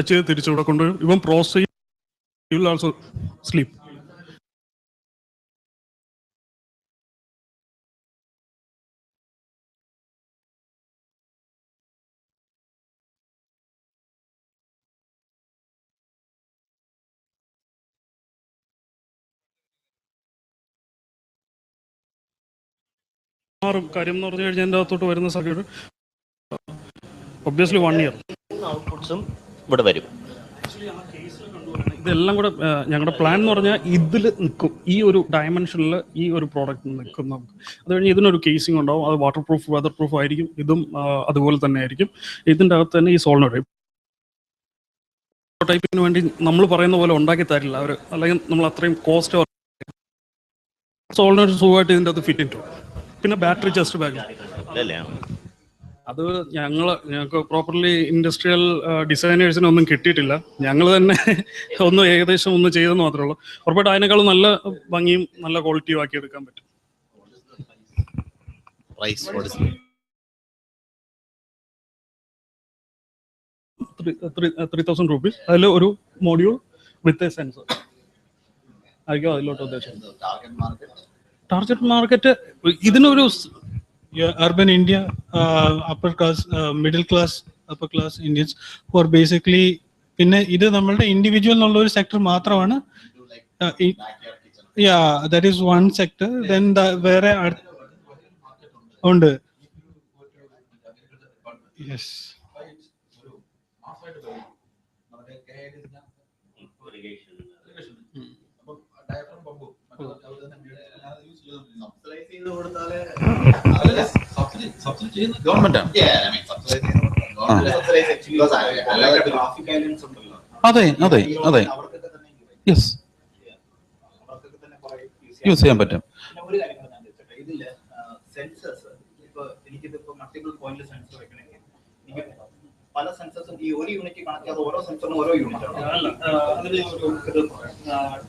ചെയ്ത് തിരിച്ചിവിടെ കൊണ്ടുവരും. ഇവൻ പ്രോസസ് ചെയ്യും, യു വിൽ ആൾസോ സ്ലീപ്പ്. കാര്യം എന്ന് പറഞ്ഞു കഴിഞ്ഞാൽ എൻ്റെ അകത്തോട്ട് വരുന്ന സർക്യൂട്ട് ഒബ്വിയസ്ലി 1 year ഔട്ട്പുട്ട്സും ഇവിടെ വരും. ഇതെല്ലാം കൂടെ ഞങ്ങളുടെ പ്ലാൻ എന്ന് പറഞ്ഞാൽ ഇതിൽ നിൽക്കും, ഈ ഒരു ഡയമെൻഷനിൽ ഈ ഒരു പ്രോഡക്റ്റ് നിൽക്കും നമുക്ക്. അത് കഴിഞ്ഞ് ഇതിനൊരു കേസിംഗ് ഉണ്ടാവും, അത് വാട്ടർ പ്രൂഫ് വെതർ പ്രൂഫ് ആയിരിക്കും. ഇതും അതുപോലെ തന്നെ ആയിരിക്കും. ഇതിൻ്റെ അകത്ത് തന്നെ ഈ സോളിനോയിഡ് ടൈപ്പിന് വേണ്ടി നമ്മൾ പറയുന്ന പോലെ ഉണ്ടാക്കി തരില്ല അവർ, അല്ലെങ്കിൽ നമ്മൾ അത്രയും കോസ്റ്റ് സോളിനോയിഡ് സുഖമായിട്ട് ഇതിൻ്റെ അകത്ത് ഫിറ്റ് ചെയ്തു. പിന്നെ ബാറ്ററി ജസ്റ്റ് ബാക്ക് അത് ഞങ്ങൾക്ക് പ്രോപ്പർലി ഇൻഡസ്ട്രിയൽ ഡിസൈനേഴ്സിന് ഒന്നും കിട്ടിയിട്ടില്ല. ഞങ്ങൾ തന്നെ ഏകദേശം ഒന്ന് ചെയ്തെന്ന് മാത്രമേ ഉള്ളൂ. ഉറപ്പായിട്ട് അതിനേക്കാളും നല്ല ഭംഗിയും നല്ല ക്വാളിറ്റിയും ആക്കി എടുക്കാൻ പറ്റും. 3,000 rupees. അതിൽ ഒരു മോഡ്യൂൾ വിത്ത് എ സെൻസർ ആയിരിക്കും അതിലോട്ട് ഉദ്ദേശിച്ചത്. ടാർഗറ്റ് മാർക്കറ്റ് ഇതിനൊരു urban India, upper class, middle class, upper class Indians who are basically പിന്നെ ഇത് നമ്മളുടെ ഇൻഡിവിജ്വൽ എന്നുള്ള ഒരു സെക്ടർ മാത്രമാണ്. That is one sector. Then വേറെ ഉണ്ട്. യെസ്, ഗവൺമെന്റ് ആണ്. അതെ അതെ അതെ യെസ് യൂസ് ചെയ്യാൻ പറ്റും. ഒരു കാര്യം കൂടെ ഞാൻ ചോദിച്ചോട്ടെ, ഇതില് സെൻസേഴ്സ് ഇപ്പൊ എനിക്കിതിപ്പോ മൾട്ടിപ്പിൾ പോയിന്റ് സെൻസർ വെക്കണമെങ്കിൽ എനിക്ക് പല സെൻസേഴ്സും ഈ ഒരു യൂണിറ്റ് കണക്ട് ചെയ്ത് ഓരോ സെൻസറിനും ഓരോ യൂണിറ്റ് ആണ്. അല്ല, അതിന് ഒരു ഇത്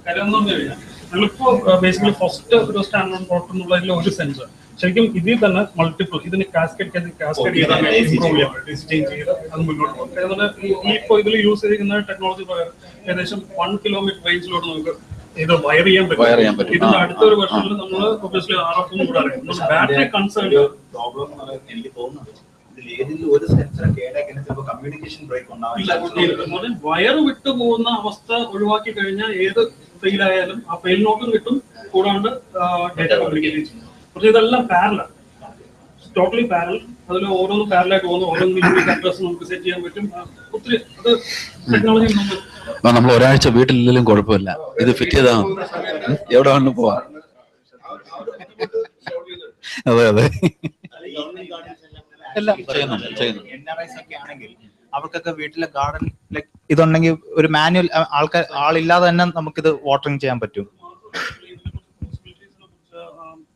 കാര്യം എന്ന് പറഞ്ഞു കഴിഞ്ഞാൽ നിങ്ങളിപ്പോ ബേസിക്കലി ഫസ്റ്റ് ഒരു സ്റ്റാൻഡേർഡ് പ്രോട്ടോകോൾ എന്നുള്ളതിൽ ഒരു സെൻസർ ശരിക്കും ഇതിൽ തന്നെ മൾട്ടിപ്പിൾ ഇതിന് കാസ്കേഡ് ചെയ്താൽ ഇമ്പ്രൂവ് ചെയ്യാൻ പറ്റും, ചേഞ്ച് ചെയ്ത് അത് മുന്നോട്ട് പോകും. അതുപോലെ ഈ ഇപ്പോൾ ഇതിൽ യൂസ് ചെയ്തിരിക്കുന്ന ടെക്നോളജി പ്രകാരം ഏകദേശം 1 കിലോമീറ്റർ റേഞ്ചിലോട്ട് നമുക്ക് ഇത് വയർ ചെയ്യാൻ പറ്റും. ഇതിന്റെ അടുത്തൊരു വർഷത്തിൽ നമ്മൾ ഒബ്വിയസ്ലി RF ഒന്നും കൂടാതെ ബാറ്ററി കൺസേൺ പ്രോബ്ലം എനിക്ക് തോന്നുന്നത് ഇതിൽ ഏതെങ്കിലും ഒരു സെൻസർ കേടാക്കിയാൽ ചിലപ്പോൾ കമ്മ്യൂണിക്കേഷൻ ബ്രേക്ക് ഉണ്ടാവില്ല. വയർ വിട്ടു പോകുന്ന അവസ്ഥ ഒഴിവാക്കി കഴിഞ്ഞാൽ ഏത് ഫെയിൽ ആയാലും ആ ഫെയിൽ നോട്ടും കിട്ടും, കൂടാണ്ട് ഡേറ്റ കമ്മ്യൂണിക്കേഷൻ ചെയ്യും. പക്ഷെ ഇതെല്ലാം പാരലൽ, ടോട്ടലി പാരലൽ. അതിൽ ഓരോന്നും പാരലായിട്ട് പോകുന്നു, ഓരോന്നും യൂണിക് അഡ്രസ് നമുക്ക് സെറ്റ് ചെയ്യാൻ പറ്റും. ഒത്തിരി അത് ടെക്നോളജി നമ്മൾ ഒരാഴ്ച വീട്ടിലില്ലെങ്കിലും കുഴപ്പമില്ല, ഇത് ഫിറ്റ് ചെയ്താ എവിടെ വേണമെങ്കിലും പോവാം. അതെ അതെ എല്ലാം NRIs ഒക്കെ ആണെങ്കിൽ അവർക്കൊക്കെ വീട്ടിലെ ഗാർഡൻ ലൈക്ക് ഇതുണ്ടെങ്കിൽ ഒരു മാനുവൽ ആളില്ലാതെ തന്നെ നമുക്കിത് വാട്ടറിങ് ചെയ്യാൻ പറ്റും.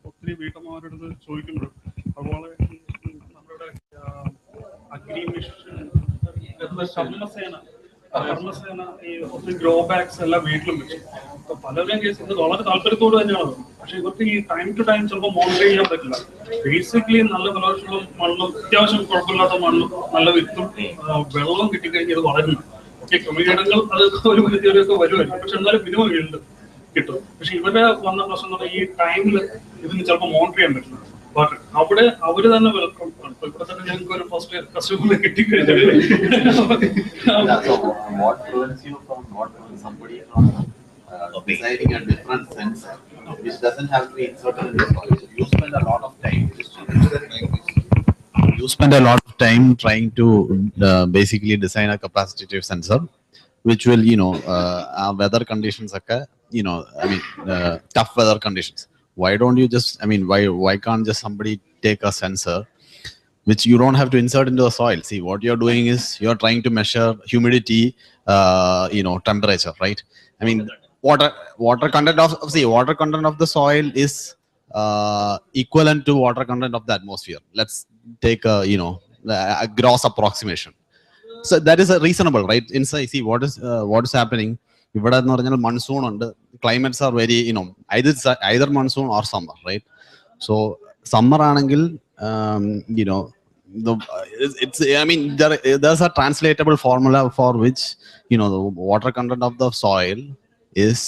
ഒത്തിരി വീട്ടമ്മമാരുടെ ചോദിക്കുമ്പോൾ അതുപോലെ നമ്മുടെ അഗ്രി മിഷൻ കർമ്മസേന ഈ ഒത്തിരി ഗ്രോ ബാഗ്സ് എല്ലാം വീട്ടിലും വെച്ചു. അപ്പൊ പലരുടെയും കേസ് ഇത് വളരെ താല്പര്യത്തോട് തന്നെയാണ്. പക്ഷെ ഇവർക്ക് ഈ ടൈം ടു ടൈം ചിലപ്പോൾ മോണിറ്റർ ചെയ്യാൻ പറ്റില്ല. ബേസിക്കലി നല്ല ഫലവൃക്ഷങ്ങളും മണ്ണും അത്യാവശ്യം കുഴപ്പമില്ലാത്ത മണ്ണും നല്ല വിത്തും വെള്ളവും കിട്ടിക്കഴിഞ്ഞാൽ ഇത് വളരുന്നു. ഓക്കെ, ക്രമീകരണങ്ങൾ അത് ഒരു പരിധി വരെയൊക്കെ വരുമായിരിക്കും, പക്ഷെ എന്നാലും മിനിമം വീണ്ടും കിട്ടും. പക്ഷെ ഇവരുടെ വന്ന പ്രശ്നം എന്ന് പറഞ്ഞാൽ ഈ ടൈമിൽ ഇതിന് ചിലപ്പോൾ മോണിറ്റർ ചെയ്യാൻ പറ്റില്ല. ബട്ട് അവിടെ അവര് തന്നെ വെൽക്കം ആണ്. ഇപ്പൊ ഇവിടെ തന്നെ ഞങ്ങൾക്ക് ഒരു ഫസ്റ്റ് കസ്റ്റമർ കിട്ടിക്കഴിഞ്ഞാൽ what prevents you from somebody from deciding a different sensor which doesn't have to be inserted in the soil? You spend a lot of time. You spend a lot of time trying to basically design a capacitive sensor which will weather conditions occur, tough weather conditions. Why don't you just why can't just somebody take a sensor which you don't have to insert into the soil? See, what you're doing is you're trying to measure humidity, temperature, right? I mean, water content of the soil is equivalent to water content of the atmosphere. Let's take a gross approximation. So that is a reasonable, right? Inside, see what is happening. ഇവിടെ എന്ന് പറഞ്ഞാൽ monsoon ഉണ്ട്, climates are very either monsoon or summer, right? So summer ആണെങ്കിൽ there's a translatable formula for which the water content of the soil is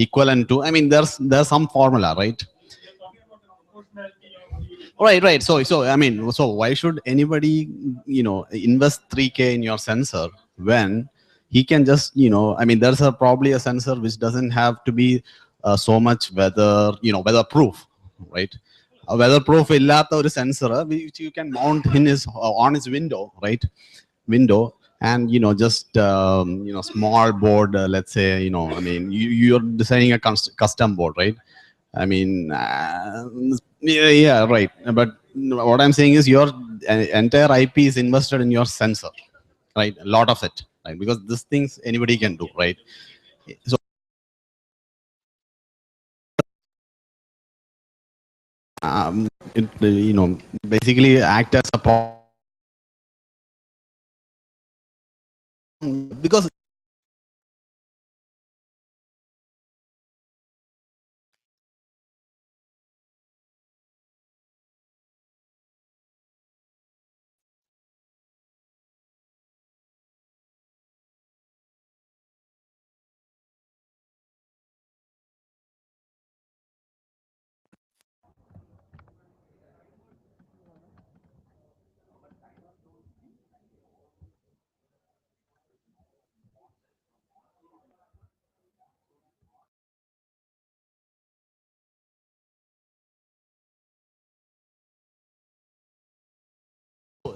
equivalent to, there's some formula, right? Right. So why should anybody invest 3K in your sensor when he can just there's probably a sensor which doesn't have to be so much weather proof, right? A weatherproof illatta oru sensor which you can mount in on his window, right? Window, and just small board, let's say you're designing a custom board, right? Yeah, right. But what I'm saying is your entire IP is invested in your sensor, right? A lot of it, right? Because these things anybody can do, right? So it basically act as a because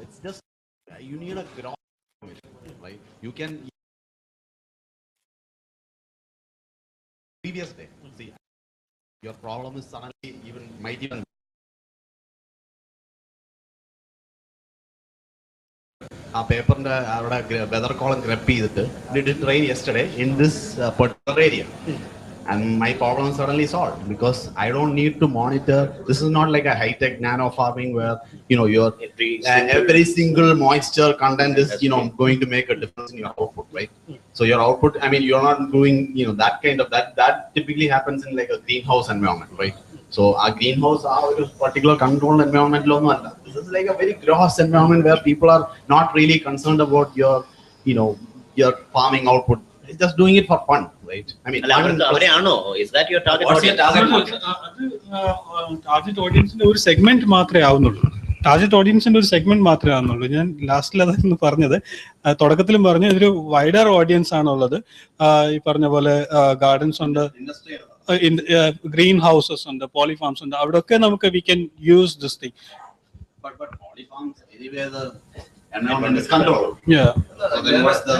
it's just you need a ground, right? You can previous day. See, your problem is suddenly might even paper weather column grep did it rain yesterday in this particular area. And my problem is suddenly solved because I don't need to monitor. This is not like a high-tech nano farming where your every single moisture content is going to make a difference in your output, right? So your output, I mean, you're not doing that kind of that typically happens in like a greenhouse environment, right? So our greenhouse, our particular controlled environment, this is like a very gross environment where people are not really concerned about your your farming output. It's just doing it for fun, right? I mean, is that your target What's your audience? Target ഓഡിയൻസിന്റെ ഒരു segment മാത്രമേ ആവുന്നുള്ളൂ. Target ഓഡിയൻസിന്റെ ഒരു segment മാത്രമേ ആവുന്നുള്ളൂ. ഞാൻ ലാസ്റ്റിൽ അതായിരുന്നു പറഞ്ഞത്, തുടക്കത്തിലും പറഞ്ഞു ഇതൊരു വൈഡർ ഓഡിയൻസ് ആണുള്ളത്. ഈ പറഞ്ഞ പോലെ ഗാർഡൻസ് ഉണ്ട്, ഗ്രീൻ ഹൗസസ് ഉണ്ട്, പോളിഫാംസ് ഉണ്ട്, അവിടെയൊക്കെ നമുക്ക് we can use this thing. But polyfarms, anyway, the environment is controlled. Yeah. So then what's the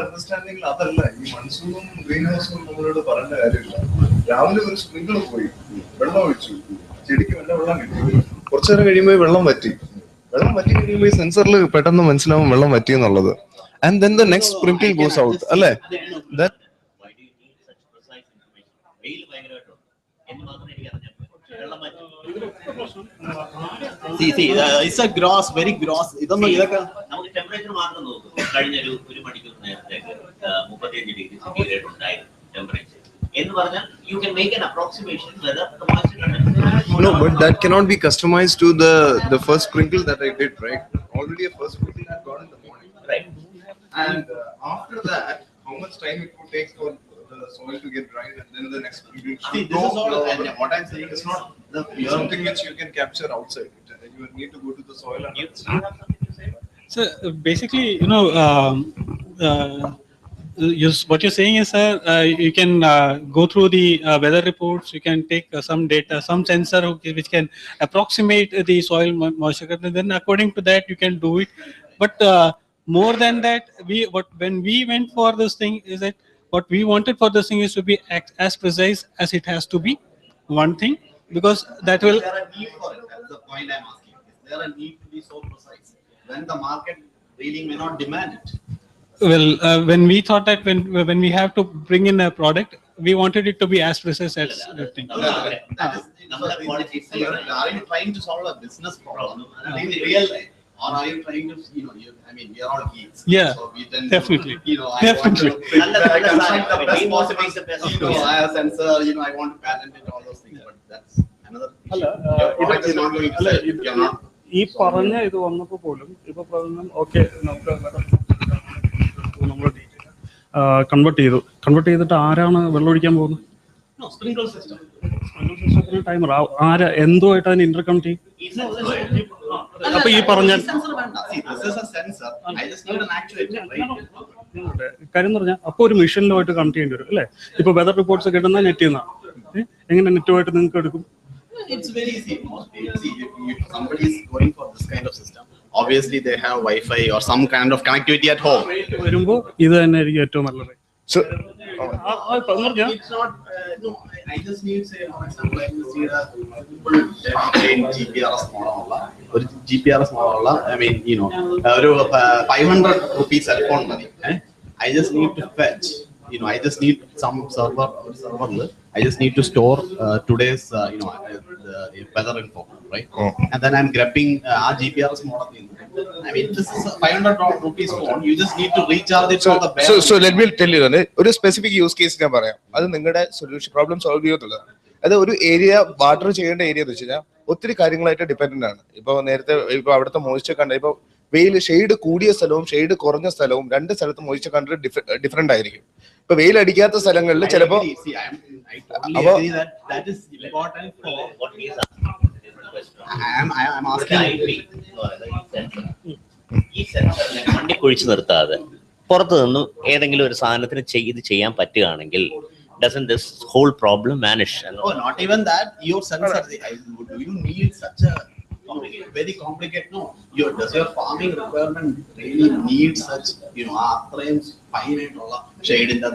understanding? അതല്ല, ഈ മൺസൂണും ഗ്രീൻ ഹൗസും നമ്മളോട് പറയേണ്ട കാര്യമില്ല. രാവിലെ ഒരു സ്പ്രിംഗിൾ പോയി വെള്ളം ഒഴിച്ചു, ചെടിക്ക് വെള്ളം കിട്ടി, കുറച്ചു നേരം കഴിയുമ്പോൾ വെള്ളം വറ്റി കഴിയുമ്പോൾ ഈ സെൻസറിൽ പെട്ടെന്ന് മനസ്സിലാവും വെള്ളം വറ്റി എന്നുള്ളത്. And then the next sprinkle goes out, അല്ലേ? It's a gross, very gross. നമുക്ക് ടെമ്പറേച്ചർ മാത്രം നോക്കും. കഴിഞ്ഞ ഒരു മണിക്കൂർ നേരത്തേക്ക് 35 ഡിഗ്രി സെന്റിഗ്രേഡ് ഉണ്ടായി ടെമ്പറേച്ചർ എന്ന് പറഞ്ഞാൽ you can make an approximation whether the moisture content. No, but that cannot be customized to the first sprinkle that I did, right? Already a first sprinkle had gone in the morning, right? And after that, how much time it would take for the soil to get dried, and then the next sprinkle. See, this is all. What I'm saying is not something which you can capture outside. You need to go to the soil and. So basically, what you're saying is, you can go through the weather reports. You can take some data, some sensor which can approximate the soil moisture content. Then, according to that, you can do it. But more than that, when we went for this thing, is that what we wanted for this thing is to be as precise as it has to be. One thing, because that will. Is there a need for it? That's the point I'm asking. Is there a need to be so precise when the market really may not demand it? Well, when we thought that when we have to bring in a product, we wanted it to be as precise as that thing. Are you trying to solve a business problem in real life, or are you trying to, I mean, we are all geeks. Yeah, so we tend definitely. To, I Definitely. want to construct the best possible sensor. I want to patent it, all those things. But that's another issue. Your product is not going to sell. You cannot. ഈ പറഞ്ഞ ഇത് വന്നപ്പോൾ പോലും ഇപ്പൊ പറഞ്ഞ okay നമ്മൾ convert ചെയ്തിട്ട് ആരാണ് വെള്ളം ഒഴിക്കാൻ പോകുന്നത്? No, sprinkle system. ടൈമർ ആരാ എന്തുമായിട്ട് അതിന് ഇന്റർകം ചെയ്യും? അപ്പൊ ഈ പറഞ്ഞ കാര്യം എന്ന് പറഞ്ഞാൽ അപ്പൊ ഒരു മെഷീനിലുമായിട്ട് കണക്ട് ചെയ്യേണ്ടി വരും അല്ലേ? ഇപ്പൊ വെതർ റിപ്പോർട്ട്സ് കിട്ടുന്ന നെറ്റിൽ നിന്നാണ്. എങ്ങനെ നെറ്റുമായിട്ട് നിങ്ങൾക്ക് എടുക്കും? It's very easy. If somebody is going for this kind of system, obviously they have Wi-Fi or some kind of connectivity at home. വരുമ്പോ ഇത് തന്നെ ആയിരിക്കും ഏറ്റവും നല്ലത്. So it's not. No, I just need say, for example, I just need a GPRS model. Or GPRS model. I mean, 500 rupees cell phone money. I just need to fetch. I just need some server. I just need to store today's, the weather info, right? And then I'm grabbing our GPRS model in. I mean, this is a 500 rupees phone. You just need to recharge it for the best. So let me tell you, ഒരു specific use case ഞാൻ പറയാം. അത് നിങ്ങളുടെ solution problem solve ചെയ്യത്തുള്ളൂ. അത് ഒരു area water ചെയ്യേണ്ട area എന്ന് വെച്ചാൽ ഒത്തിരി കാര്യങ്ങളായിട്ട് ഡിപെൻഡന്റ് ആണ്. ഇപ്പൊ നേരത്തെ ഇപ്പൊ അവിടുത്തെ മോയ്സ്ചർ കണ്ട ഇപ്പൊ വെയിൽ ഷെയ്ഡ് കൂടിയ സ്ഥലവും ഷെയ്ഡ് കുറഞ്ഞ സ്ഥലവും രണ്ട് സ്ഥലത്ത് മോയ്സ്ചർ കണ്ടിട്ട് ഡിഫറെന്റ് ആയിരിക്കും. ഇപ്പൊ വെയിൽ അടിക്കാത്ത സ്ഥലങ്ങളിൽ ചിലപ്പോ ഈ സെൻസറിനെ മണ്ണി കുഴിച്ചു നിർത്താതെ പുറത്തു നിന്നും ഏതെങ്കിലും ഒരു സാധനത്തിന് ഇത് ചെയ്യാൻ പറ്റുകയാണെങ്കിൽ doesn't this whole problem vanish? Oh, not even that. Your sensor. Do you need such a very complicated. No, does your farming requirement really need such, finite shade in the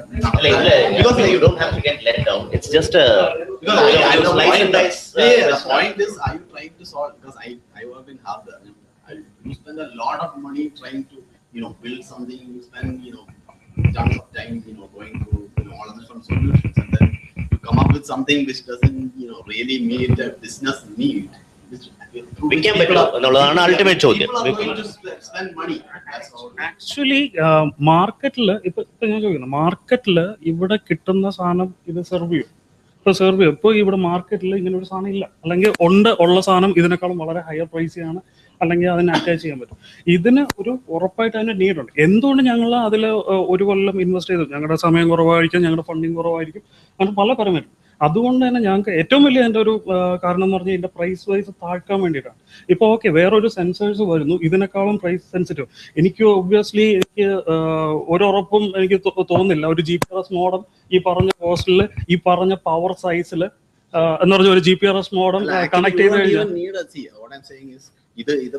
because you don't have to get let down. It's just a because the point is, are you trying to solve? Because I work in hardware. You spend a lot of money trying to build something. You spend chunks of time going through all of different solutions, and then you come up with something which doesn't really meet the business need. വിൽക്കാൻ പറ്റുമോ എന്നുള്ളതാണ് ultimate ചോദ്യം. Actually മാർക്കറ്റിൽ ഇപ്പൊ ഞാൻ ചോദിക്കുന്നു, മാർക്കറ്റിൽ ഇവിടെ കിട്ടുന്ന സാധനം ഇത് സെർവ് ചെയ്യും. ഇപ്പോൾ ഇവിടെ മാർക്കറ്റിൽ ഇങ്ങനെ ഒരു സാധനം ഇല്ല, അല്ലെങ്കിൽ ഉള്ള സാധനം ഇതിനേക്കാളും വളരെ ഹയർ പ്രൈസിയാണ്, അല്ലെങ്കിൽ അതിനെ അറ്റാച്ച് ചെയ്യാൻ പറ്റും. ഇതിന് ഒരു ഉറപ്പായിട്ട് അതിന്റെ നീഡുണ്ട്. എന്തുകൊണ്ട് ഞങ്ങൾ അതിൽ ഒരു കൊല്ലം ഇൻവെസ്റ്റ് ചെയ്തു? ഞങ്ങളുടെ സമയം കുറവായിരിക്കും, ഞങ്ങളുടെ ഫണ്ടിങ് കുറവായിരിക്കും, അങ്ങനെ പല പരമായിട്ടും. അതുകൊണ്ട് തന്നെ ഞങ്ങൾക്ക് ഏറ്റവും വലിയ എൻ്റെ ഒരു കാരണം എന്ന് പറഞ്ഞാൽ ഇതിന്റെ പ്രൈസ് വൈസ് താഴ്ക്കാൻ വേണ്ടിയിട്ടാണ്. ഇപ്പോൾ ഓക്കെ, വേറൊരു സെൻസേഴ്സ് വരുന്നു ഇതിനേക്കാളും പ്രൈസ് സെൻസിറ്റീവ്. എനിക്ക് ഒബ്വിയസ്ലി ഒരു ഉറപ്പും എനിക്ക് തോന്നുന്നില്ല ഒരു GPRS മോഡൽ ഈ പറഞ്ഞ കോസ്റ്റിൽ ഈ പറഞ്ഞ പവർ സൈസിൽ എന്ന് പറഞ്ഞ ഒരു GPRS മോഡൽ കണക്ട് ചെയ്ത് കഴിഞ്ഞാൽ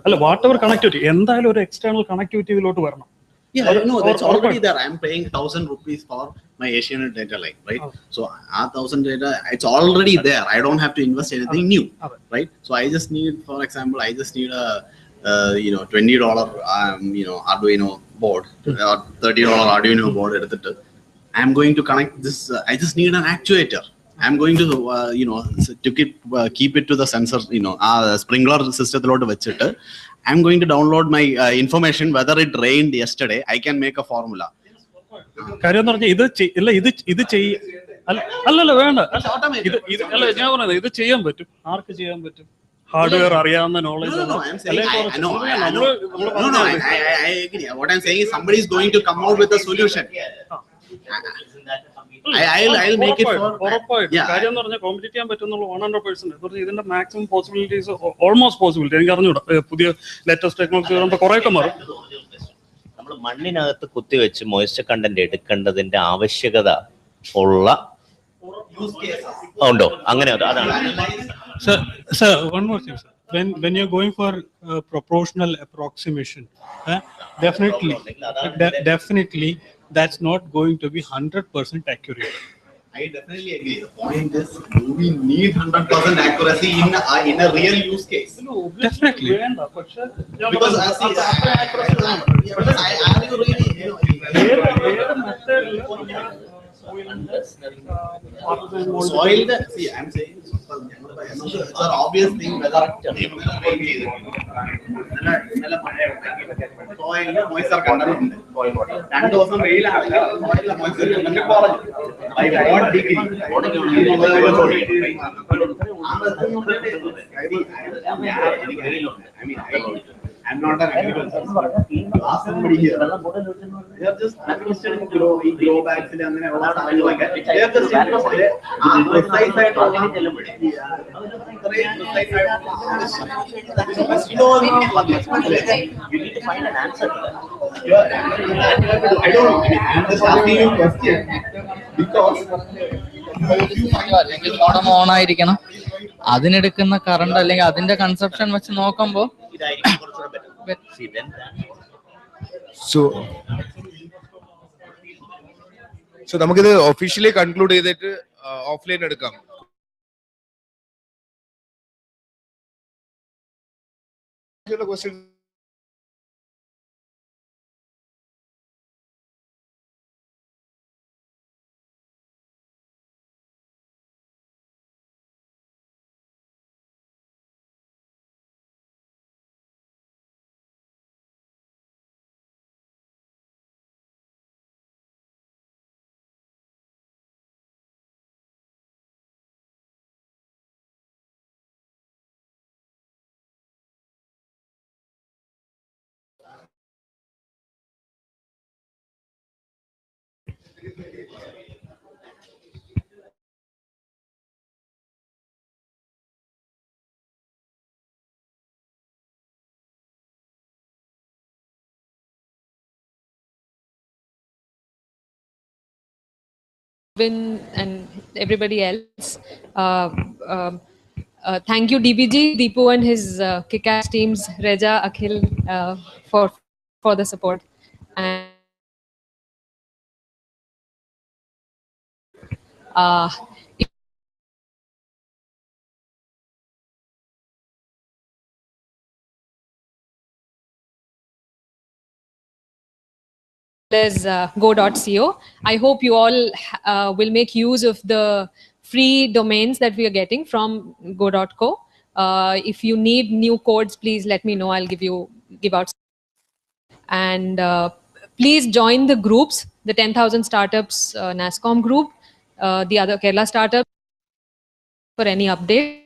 അല്ല, വാട്ട് എവർ കണക്ടിവിറ്റി, എന്തായാലും ഒരു എക്സ്റ്റേണൽ കണക്ടിവിറ്റി ഇതിലോട്ട് വരണം. Yeah, no, that's already there. I'm paying 1,000 rupees for my Asian data line, right? So our 1,000 data, it's already there. I don't have to invest anything new, right? So I just need, for example, I just need a $20 Arduino board or $30 Arduino board. I'm going to connect this. I just need an actuator. I'm going to to keep it to the sensor, sprinkler system load vechittu. I'm going to download my information whether it rained yesterday. I can make a formula. കാര്യം എന്ന് പറഞ്ഞാൽ അല്ലല്ല വേണ്ട, ഞാൻ പറഞ്ഞത് ഇത് ചെയ്യാൻ പറ്റും. ആർക്ക് ചെയ്യാൻ പറ്റും? ഹാർഡ്വെയർ അറിയാവുന്ന knowledge. I agree. What I'm saying is somebody is going to come out with a solution. I'll make it for ഉറപ്പായിട്ടും. കാര്യം എന്ന് പറഞ്ഞാൽ കോമ്പറ്റ് ചെയ്യാൻ പറ്റുന്നുള്ള 100%. ഇതിന്റെ മാക്സിമം പോസിബിലിറ്റീസ് ഓൾമോസ്റ്റ് പോസിബിലിറ്റി എനിക്ക് അറിഞ്ഞൂടാ. പുതിയ ലേറ്റസ്റ്റ് ടെക്നോളജി വരുമ്പോൾ കുറേയൊക്കെ മാറും. നമ്മൾ മണ്ണിനകത്ത് കുത്തിവെച്ച് മോയ്സ്ചർ കണ്ടന്റ് എടുക്കേണ്ടതിന്റെ ആവശ്യകത ഉള്ള ഉണ്ടോ? അങ്ങനെ അതാണ്. Sir, one more thing, sir. When you're going for proportional approximation, definitely that's not going to be 100% accurate. I definitely agree. The point is, do we need 100% accuracy in a real use case? No, definitely. Because are you really soil that? See, I'm saying it's an obvious thing whether soil moisture content. 2 ദിവസം വെയിലാവില്ല, soil moisture content കുറഞ്ഞു. By what degree? I'm not an agriculture. Ask somebody here. They are just interested in grow bags. They are just You need to find an answer to that. I don't know. I'm just asking you a question because അല്ലെങ്കിൽ modem on ആയിരിക്കണം. അതിനെടുക്കുന്ന current അല്ലെങ്കിൽ അതിന്റെ consumption വെച്ച് നോക്കുമ്പോൾ so നമുക്കിത് officially conclude ചെയ്തിട്ട് offline എടുക്കാം. Question Vin and everybody else, Thank you, DBG, Deepu and his kick-ass teams, Reja, Akhil, for the support. And as go.co. I hope you all will make use of the free domains that we are getting from go.co. If you need new codes, please let me know. I'll give out. And please join the groups, the 10,000 startups NASCOM group, the other Kerala startups for any update.